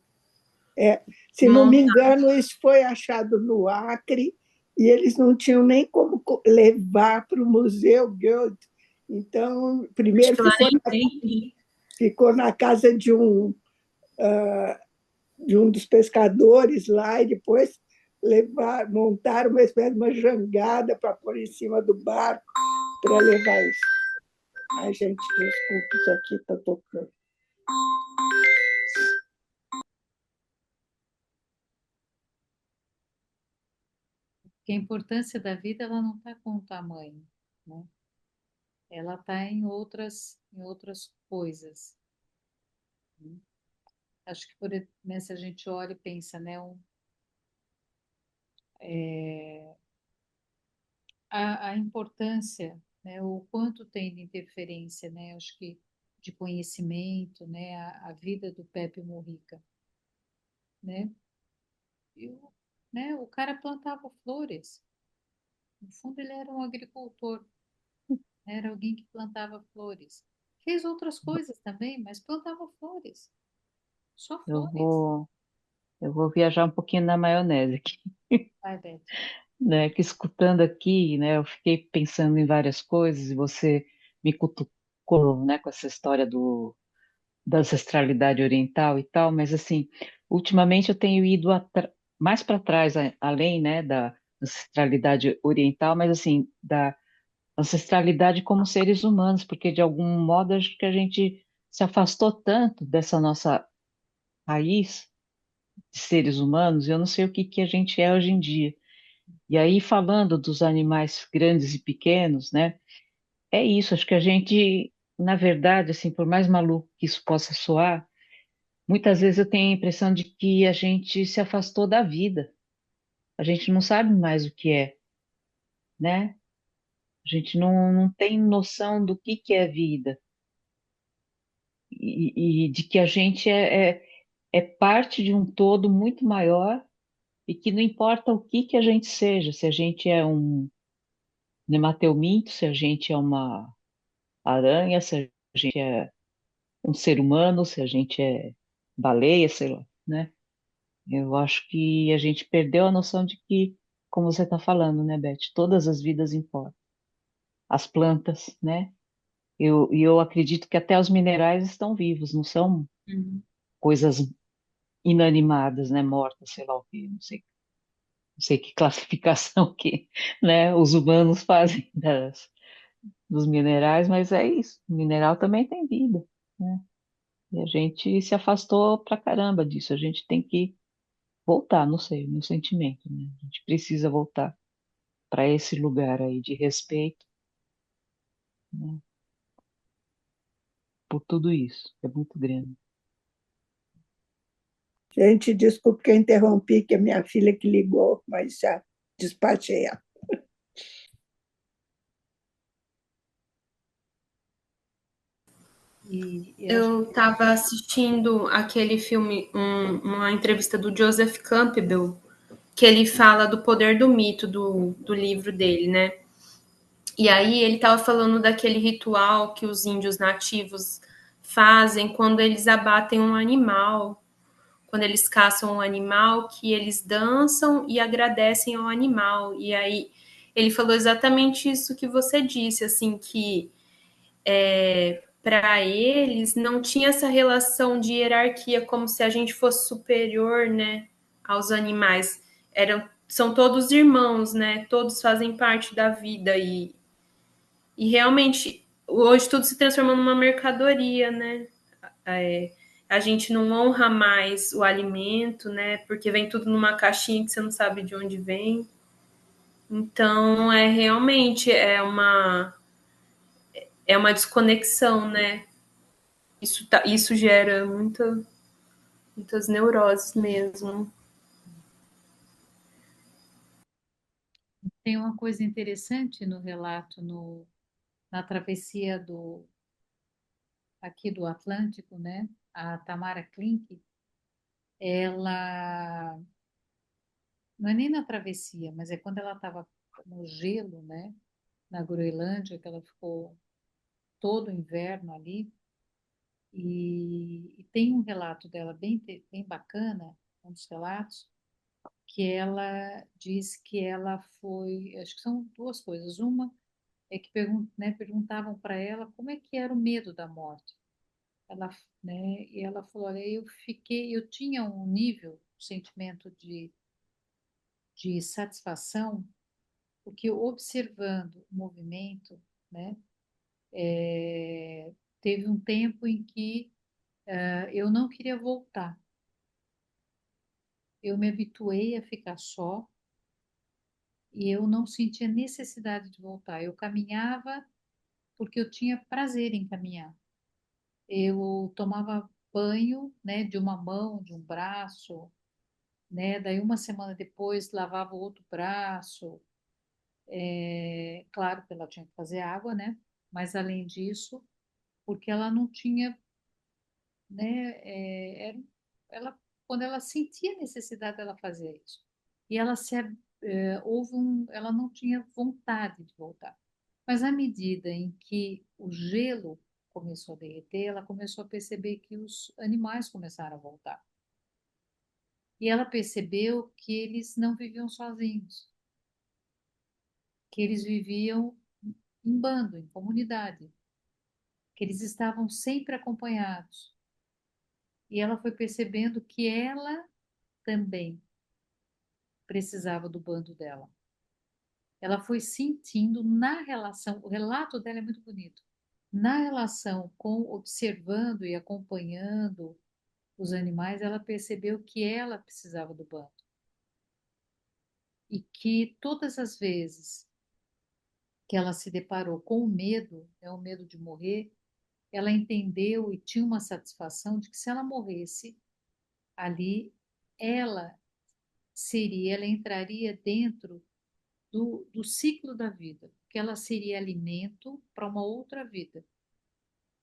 Se não me engano, isso foi achado no Acre e eles não tinham nem como levar para o Museu Goethe. Então, primeiro ficou na casa de um dos pescadores lá e depois montaram uma espécie de uma jangada para pôr em cima do barco para levar isso. Ai, gente, desculpa, isso aqui está tocando. Porque a importância da vida ela não está com o tamanho, né? Ela está em outras coisas. Né? Acho que né, se a gente olha e pensa, né, a importância, né, o quanto tem de interferência, né? Acho que de conhecimento, né, a vida do Pepe Mujica, né? Né, o cara plantava flores. No fundo, ele era um agricultor. Era alguém que plantava flores. Fez outras coisas também, mas plantava flores. Só Eu flores. vou, eu vou viajar um pouquinho na maionese aqui, Vai, Beth. né? Que escutando aqui, né? Eu fiquei pensando em várias coisas e você me cutucou, né? Com essa história da ancestralidade oriental e tal, mas assim, ultimamente eu tenho ido mais para trás, além, né? Da ancestralidade oriental, mas assim, da ancestralidade como seres humanos, porque de algum modo acho que a gente se afastou tanto dessa nossa raiz de seres humanos, eu não sei o que que a gente é hoje em dia. E aí, falando dos animais grandes e pequenos, né? É isso, acho que a gente, na verdade, assim, por mais maluco que isso possa soar, muitas vezes eu tenho a impressão de que a gente se afastou da vida. A gente não sabe mais o que é, né? A gente não tem noção do que é vida. E de que a gente é parte de um todo muito maior e que não importa o que a gente seja, se a gente é um nemateuminto, se a gente é uma aranha, se a gente é um ser humano, se a gente é baleia, sei lá, né? Eu acho que a gente perdeu a noção de que, como você está falando, né, Beth? Todas as vidas importam. As plantas, né? Eu acredito que até os minerais estão vivos, não são Uhum. coisas inanimadas, né? Mortas, sei lá o quê, não sei que classificação que, né, os humanos fazem dos minerais, mas é isso. O mineral também tem vida, né? E a gente se afastou pra caramba disso. A gente tem que voltar, não sei, meu sentimento, né? A gente precisa voltar para esse lugar aí de respeito, né, por tudo isso, que é muito grande. Gente, desculpe que eu interrompi, que é minha filha que ligou, mas já despachei ela. E acho Eu estava assistindo aquele filme, uma entrevista do Joseph Campbell, que ele fala do poder do mito do livro dele, né? E aí ele estava falando daquele ritual que os índios nativos fazem quando eles abatem um animal, quando eles caçam um animal, que eles dançam e agradecem ao animal. E aí ele falou exatamente isso que você disse, assim, que para eles não tinha essa relação de hierarquia como se a gente fosse superior, né, aos animais. São todos irmãos, né? Todos fazem parte da vida e realmente hoje tudo se transformou numa mercadoria, né? A gente não honra mais o alimento, né? Porque vem tudo numa caixinha que você não sabe de onde vem. Então, realmente é uma desconexão, né? Isso gera muitas neuroses mesmo. tem uma coisa interessante no relato na travessia aqui do Atlântico, né? A Tamara Klink, ela não é nem na travessia, mas é quando ela estava no gelo, né? Na Groenlândia, que ela ficou todo o inverno ali. E tem um relato dela bem bacana, um dos relatos, que ela diz que ela foi, acho que são duas coisas. Uma é que perguntavam para ela como é que era o medo da morte. Ela, né, e ela falou, olha, eu tinha um nível, um sentimento de satisfação, porque observando o movimento, né, teve um tempo em que eu não queria voltar. Eu me habituei a ficar só e eu não sentia necessidade de voltar. Eu caminhava porque eu tinha prazer em caminhar. Eu tomava banho, né, de uma mão, de um braço, né? Daí uma semana depois lavava o outro braço. Claro que ela tinha que fazer água, né? Mas além disso, porque ela não tinha, né? Ela, quando ela sentia necessidade, ela fazia isso. E ela não tinha vontade de voltar. Mas à medida em que o gelo começou a derreter, ela começou a perceber que os animais começaram a voltar. E ela percebeu que eles não viviam sozinhos, que eles viviam em bando, em comunidade, que eles estavam sempre acompanhados. E ela foi percebendo que ela também precisava do bando dela. Ela foi sentindo na relação, o relato dela é muito bonito, na relação com observando e acompanhando os animais, ela percebeu que ela precisava do bando. E que todas as vezes que ela se deparou com o medo, o medo de morrer, ela entendeu e tinha uma satisfação de que se ela morresse ali, ela ela entraria dentro do ciclo da vida, que ela seria alimento para uma outra vida.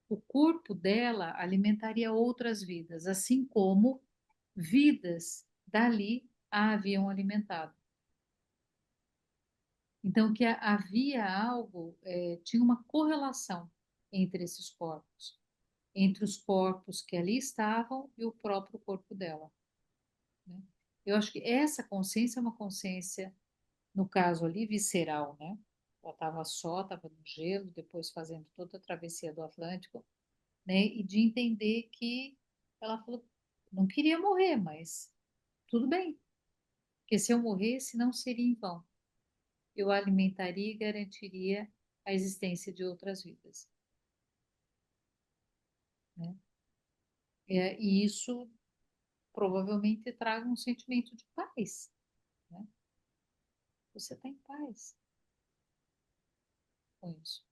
O corpo dela alimentaria outras vidas, assim como vidas dali a haviam alimentado. Então, que havia algo, tinha uma correlação entre esses corpos, entre os corpos que ali estavam e o próprio corpo dela, né? Eu acho que essa consciência é uma consciência, no caso ali, visceral, né? Ela estava só, estava no gelo, depois fazendo toda a travessia do Atlântico, né? E de entender que ela falou, não queria morrer, mas tudo bem, porque se eu morresse, não seria em vão. Eu alimentaria e garantiria a existência de outras vidas, né? E isso provavelmente traga um sentimento de paz, né? Você está em paz com isso,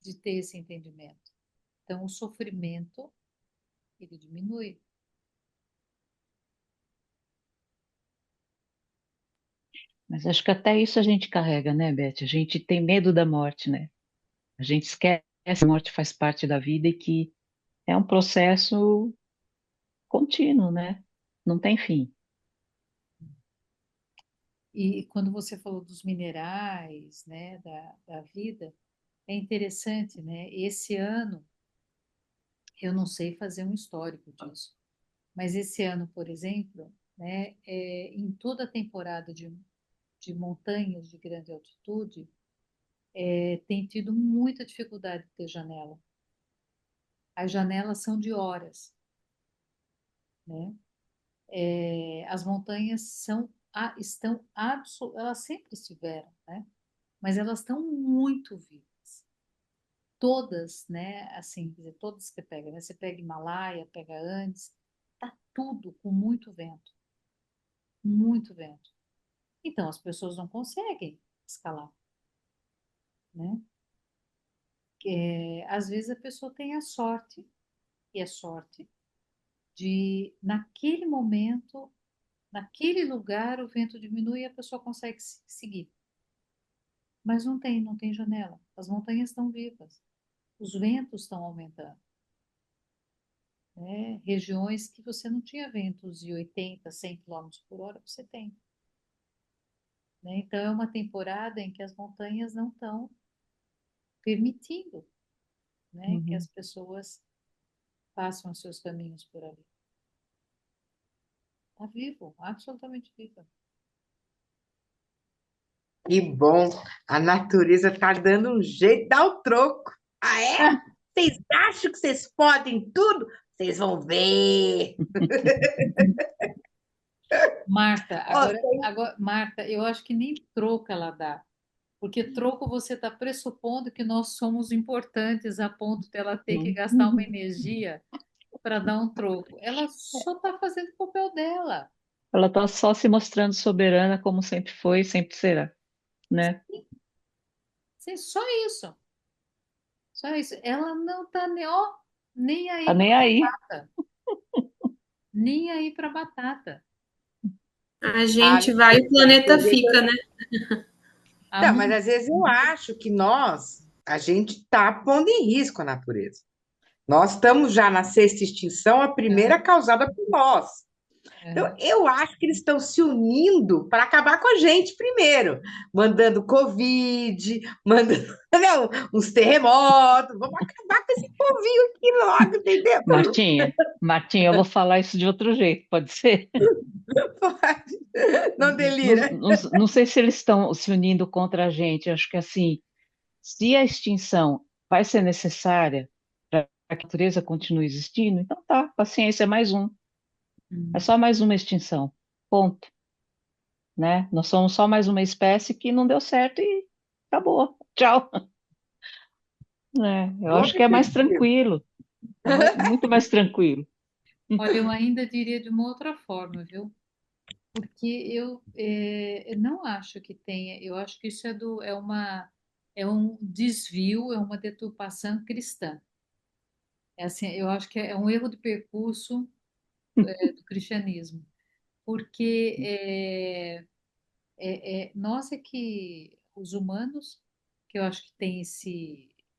de ter esse entendimento. Então, o sofrimento, ele diminui. Mas acho que até isso a gente carrega, né, Beth? A gente tem medo da morte, né? A gente esquece essa morte faz parte da vida e que é um processo contínuo, né? Não tem fim. E quando você falou dos minerais, né, da vida, é interessante, né? Esse ano, eu não sei fazer um histórico disso, mas esse ano, por exemplo, né, em toda a temporada de montanhas de grande altitude, tem tido muita dificuldade de ter janela. As janelas são de horas, né? As montanhas elas sempre estiveram, né? Mas elas estão muito vivas. Todas, né? Assim, quer dizer, todas que você pega, né? Você pega Himalaia, pega Andes, tá tudo com muito vento, muito vento. Então as pessoas não conseguem escalar, né? Às vezes a pessoa tem a sorte, e é sorte, de naquele momento, naquele lugar, o vento diminui e a pessoa consegue seguir. Mas não tem janela. As montanhas estão vivas, os ventos estão aumentando, né? Regiões que você não tinha ventos de 80, 100 quilômetros por hora, você tem, né? Então é uma temporada em que as montanhas não estão permitindo, né, que as Uhum. pessoas façam os seus caminhos por ali. Está vivo, absolutamente vivo. Que bom, a natureza está dando um jeito, dá o troco. Ah, é? Vocês acham que vocês podem tudo? Vocês vão ver. Marta, Ó, agora, Marta, eu acho que nem troco ela dá, porque troco você está pressupondo que nós somos importantes a ponto dela ter que gastar uma energia para dar um troco. Ela só está fazendo o papel dela. Ela está só se mostrando soberana como sempre foi e sempre será, né? Sim, só isso. Só isso. Ela não está nem, ó, nem Tá aí nem para aí. batata. Nem aí para batata. A ah, gente não vai e o sei, planeta fica, né? A não, mas mãe, às vezes eu acho que a gente está pondo em risco a natureza. Nós estamos já na sexta extinção, a primeira causada por nós. Então, eu acho que eles estão se unindo para acabar com a gente primeiro, mandando Covid, mandando não, uns terremotos. Vamos acabar com esse povinho aqui logo, entendeu? Martinha, eu vou falar isso de outro jeito, pode ser? Não Não, delira. não, não sei se eles estão se unindo contra a gente. Acho que assim, se a extinção vai ser necessária para que a natureza continue existindo, então tá, paciência, é mais um. É só mais uma extinção. Ponto. Né? Nós somos só mais uma espécie que não deu certo e acabou. Tchau. É, eu Boa acho que é mais perspectiva. tranquilo. É muito mais tranquilo. olha, eu ainda diria de uma outra forma, viu? Porque eu não acho que tenha, eu acho que isso é um desvio, é uma deturpação cristã. É assim, eu acho que é um erro de percurso, do cristianismo, porque nós é que os humanos, que eu acho que tem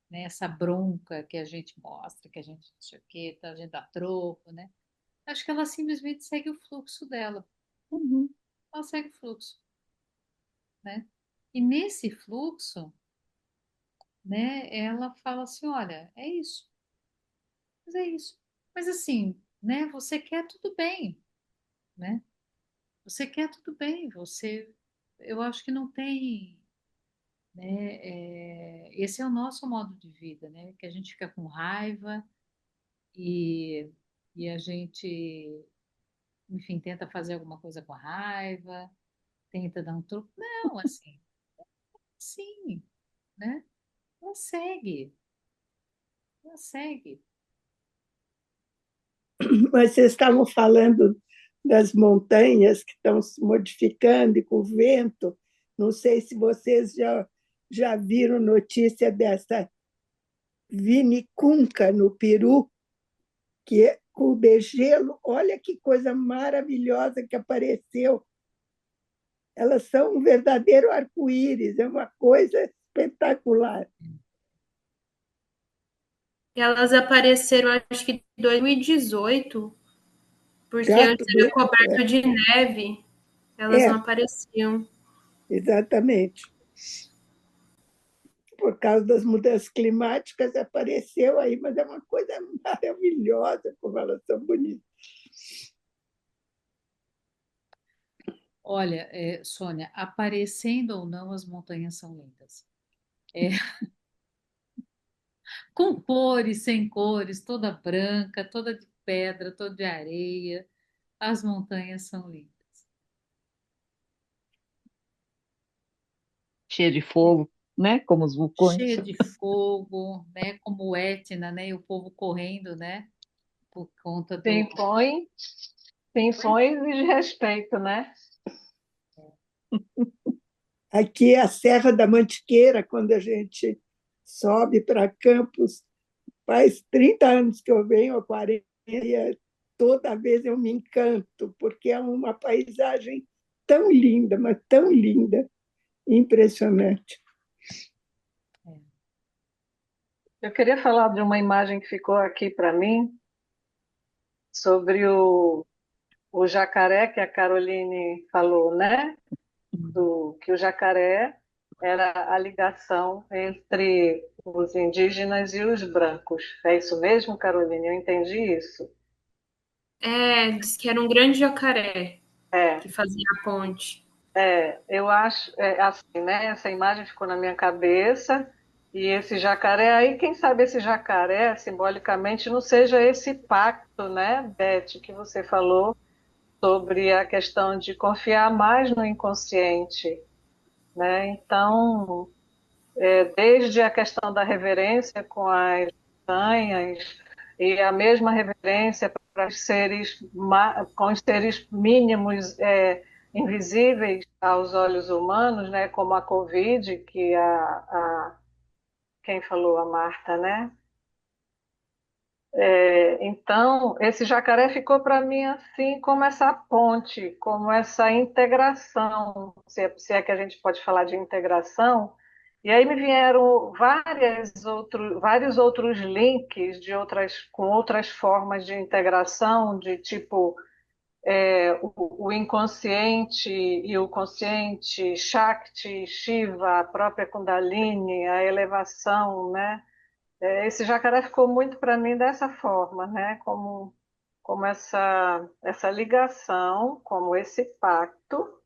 né, essa bronca que a gente mostra, que a gente não sei o quê, tá, a gente dá troco, né? Acho que ela simplesmente segue o fluxo dela. Uhum. Ela segue o fluxo, né? E nesse fluxo, né, ela fala assim, olha, é isso, mas é isso. Mas assim, né, você quer tudo bem, né? Você quer tudo bem, eu acho que não tem, né, esse é o nosso modo de vida, né? Que a gente fica com raiva e, e a gente, enfim, tenta fazer alguma coisa com a raiva, tenta dar um truque. Não, assim, sim, né? Ela segue, ela segue. Mas vocês estavam falando das montanhas que estão se modificando e com o vento. Não sei se vocês já viram notícia dessa vinicunca no Peru, que é com o degelo. Olha que coisa maravilhosa que apareceu. Elas são um verdadeiro arco-íris, é uma coisa espetacular. Elas apareceram, acho que em 2018, porque Perto antes era do. coberto de neve, elas não É, apareciam. exatamente. Por causa das mudanças climáticas, apareceu aí, mas é uma coisa maravilhosa, como elas são bonitas. Olha, Sônia, aparecendo ou não, as montanhas são lindas. É, com cores, sem cores, toda branca, toda de pedra, toda de areia, as montanhas são lindas. Cheia de fogo, né? Como os vulcões. Cheia de fogo, né? Como o Etna, né? E o povo correndo, né? Por conta Se do. impõe, se Oi? impõe e exige respeito, né? Aqui é a Serra da Mantiqueira, quando a gente sobe para Campos, faz 30 anos que eu venho, ou 40, e toda vez eu me encanto, porque é uma paisagem tão linda, mas tão linda, impressionante. Eu queria falar de uma imagem que ficou aqui para mim, sobre o jacaré que a Caroline falou, né? Que o jacaré era a ligação entre os indígenas e os brancos. É isso mesmo, Caroline? Eu entendi isso. É, diz que era um grande jacaré É, que fazia a ponte. eu acho, assim, né? Essa imagem ficou na minha cabeça. E esse jacaré aí, quem sabe esse jacaré, simbolicamente, não seja esse pacto, né, Beth, que você falou sobre a questão de confiar mais no inconsciente, né? Então, desde a questão da reverência com as montanhas e a mesma reverência para os seres, com os seres mínimos, invisíveis aos olhos humanos, né? Como a Covid, que quem falou, a Marta, né? Então, esse jacaré ficou para mim assim como essa ponte, como essa integração, se é que a gente pode falar de integração. E aí me vieram vários outros links com outras formas de integração, de tipo o inconsciente e o consciente, Shakti, Shiva, a própria Kundalini, a elevação, né? Esse jacaré ficou muito para mim dessa forma, né? Como essa ligação, como esse pacto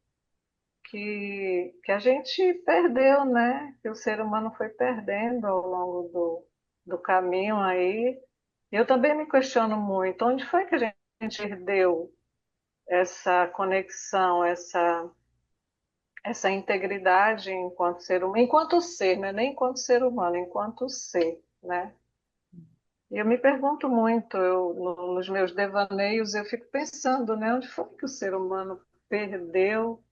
que a gente perdeu, né? Que o ser humano foi perdendo ao longo do caminho aí. Eu também me questiono muito, onde foi que a gente perdeu essa conexão, essa integridade enquanto ser humano, enquanto ser, né? Nem enquanto ser humano, enquanto ser, né? E eu me pergunto muito, nos meus devaneios, eu fico pensando, né, onde foi que o ser humano perdeu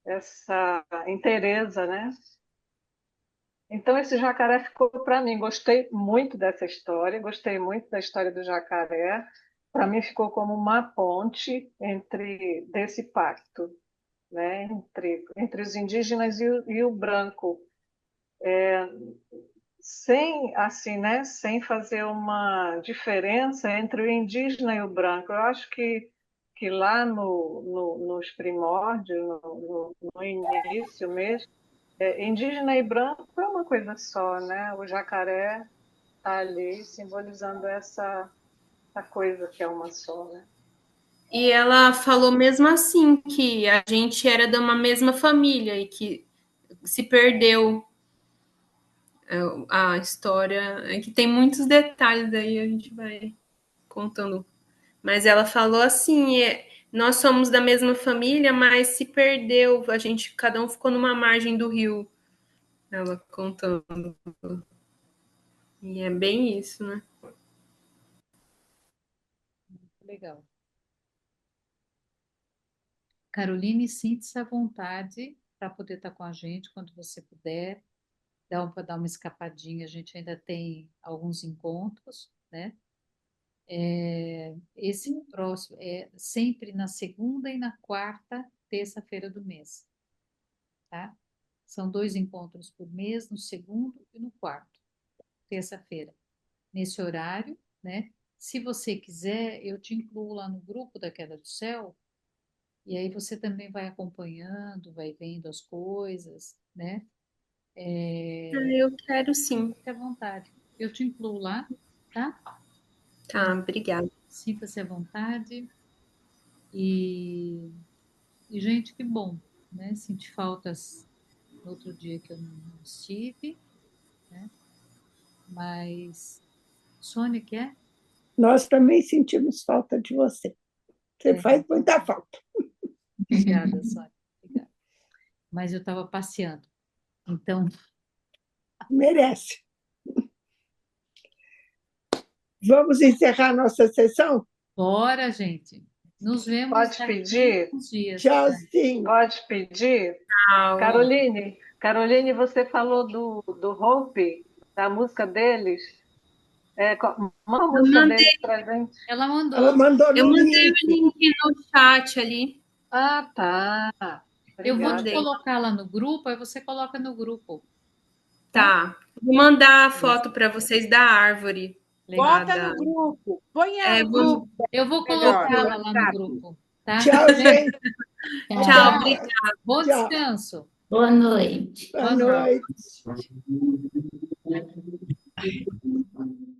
essa inteireza, né? Então, esse jacaré ficou para mim. Gostei muito dessa história, gostei muito da história do jacaré. Para mim, ficou como uma ponte desse pacto, né, entre os indígenas e o branco, sem assim, né, sem fazer uma diferença entre o indígena e o branco. Eu acho que lá nos primórdios, no início mesmo, indígena e branco é uma coisa só, né? O jacaré está ali simbolizando essa coisa que é uma só, né? E ela falou mesmo assim que a gente era de uma mesma família e que se perdeu a história, é que tem muitos detalhes aí a gente vai contando. Mas ela falou assim, nós somos da mesma família, mas se perdeu, a gente cada um ficou numa margem do rio. Ela contando. E é bem isso, né? Legal. Caroline, sinta-se à vontade para poder estar com a gente quando você puder. Dá para dar uma escapadinha, a gente ainda tem alguns encontros, né? Esse próximo é sempre na segunda e na quarta terça-feira do mês, tá? São 2 encontros por mês, no segundo e no quarto, terça-feira. nesse horário, né? Se você quiser, eu te incluo lá no grupo da Queda do Céu, e aí você também vai acompanhando, vai vendo as coisas, né? Eu quero sim. Fique à vontade. Eu te incluo lá, tá? Tá, obrigada. Sinta-se à vontade. E, gente, que bom, né? Senti faltas no outro dia que eu não estive, né? Mas, Sônia, quer? Nós também sentimos falta de você. Você faz muita falta. Obrigada, Sônia. Obrigada. Mas eu estava passeando. Então, Merece. Vamos encerrar nossa sessão? bora, gente. Nos vemos Pode daqui pedir? uns dias. Tchauzinho. Pode pedir? Tchau. Caroline, você falou do Hope, da música deles. Manda a música deles pra gente. Ela mandou. Ela mandou Eu no mandei link. o link no chat ali. Ah, tá. Eu vou te Obrigada. colocar lá no grupo, aí você coloca no grupo. Tá. Vou mandar a foto para vocês da árvore. Bota no grupo. Põe no grupo. Eu vou Melhor. colocá-la lá no grupo, tá? Tchau, gente. Tchau, obrigada. Bom Tchau. descanso. Boa noite. Boa noite.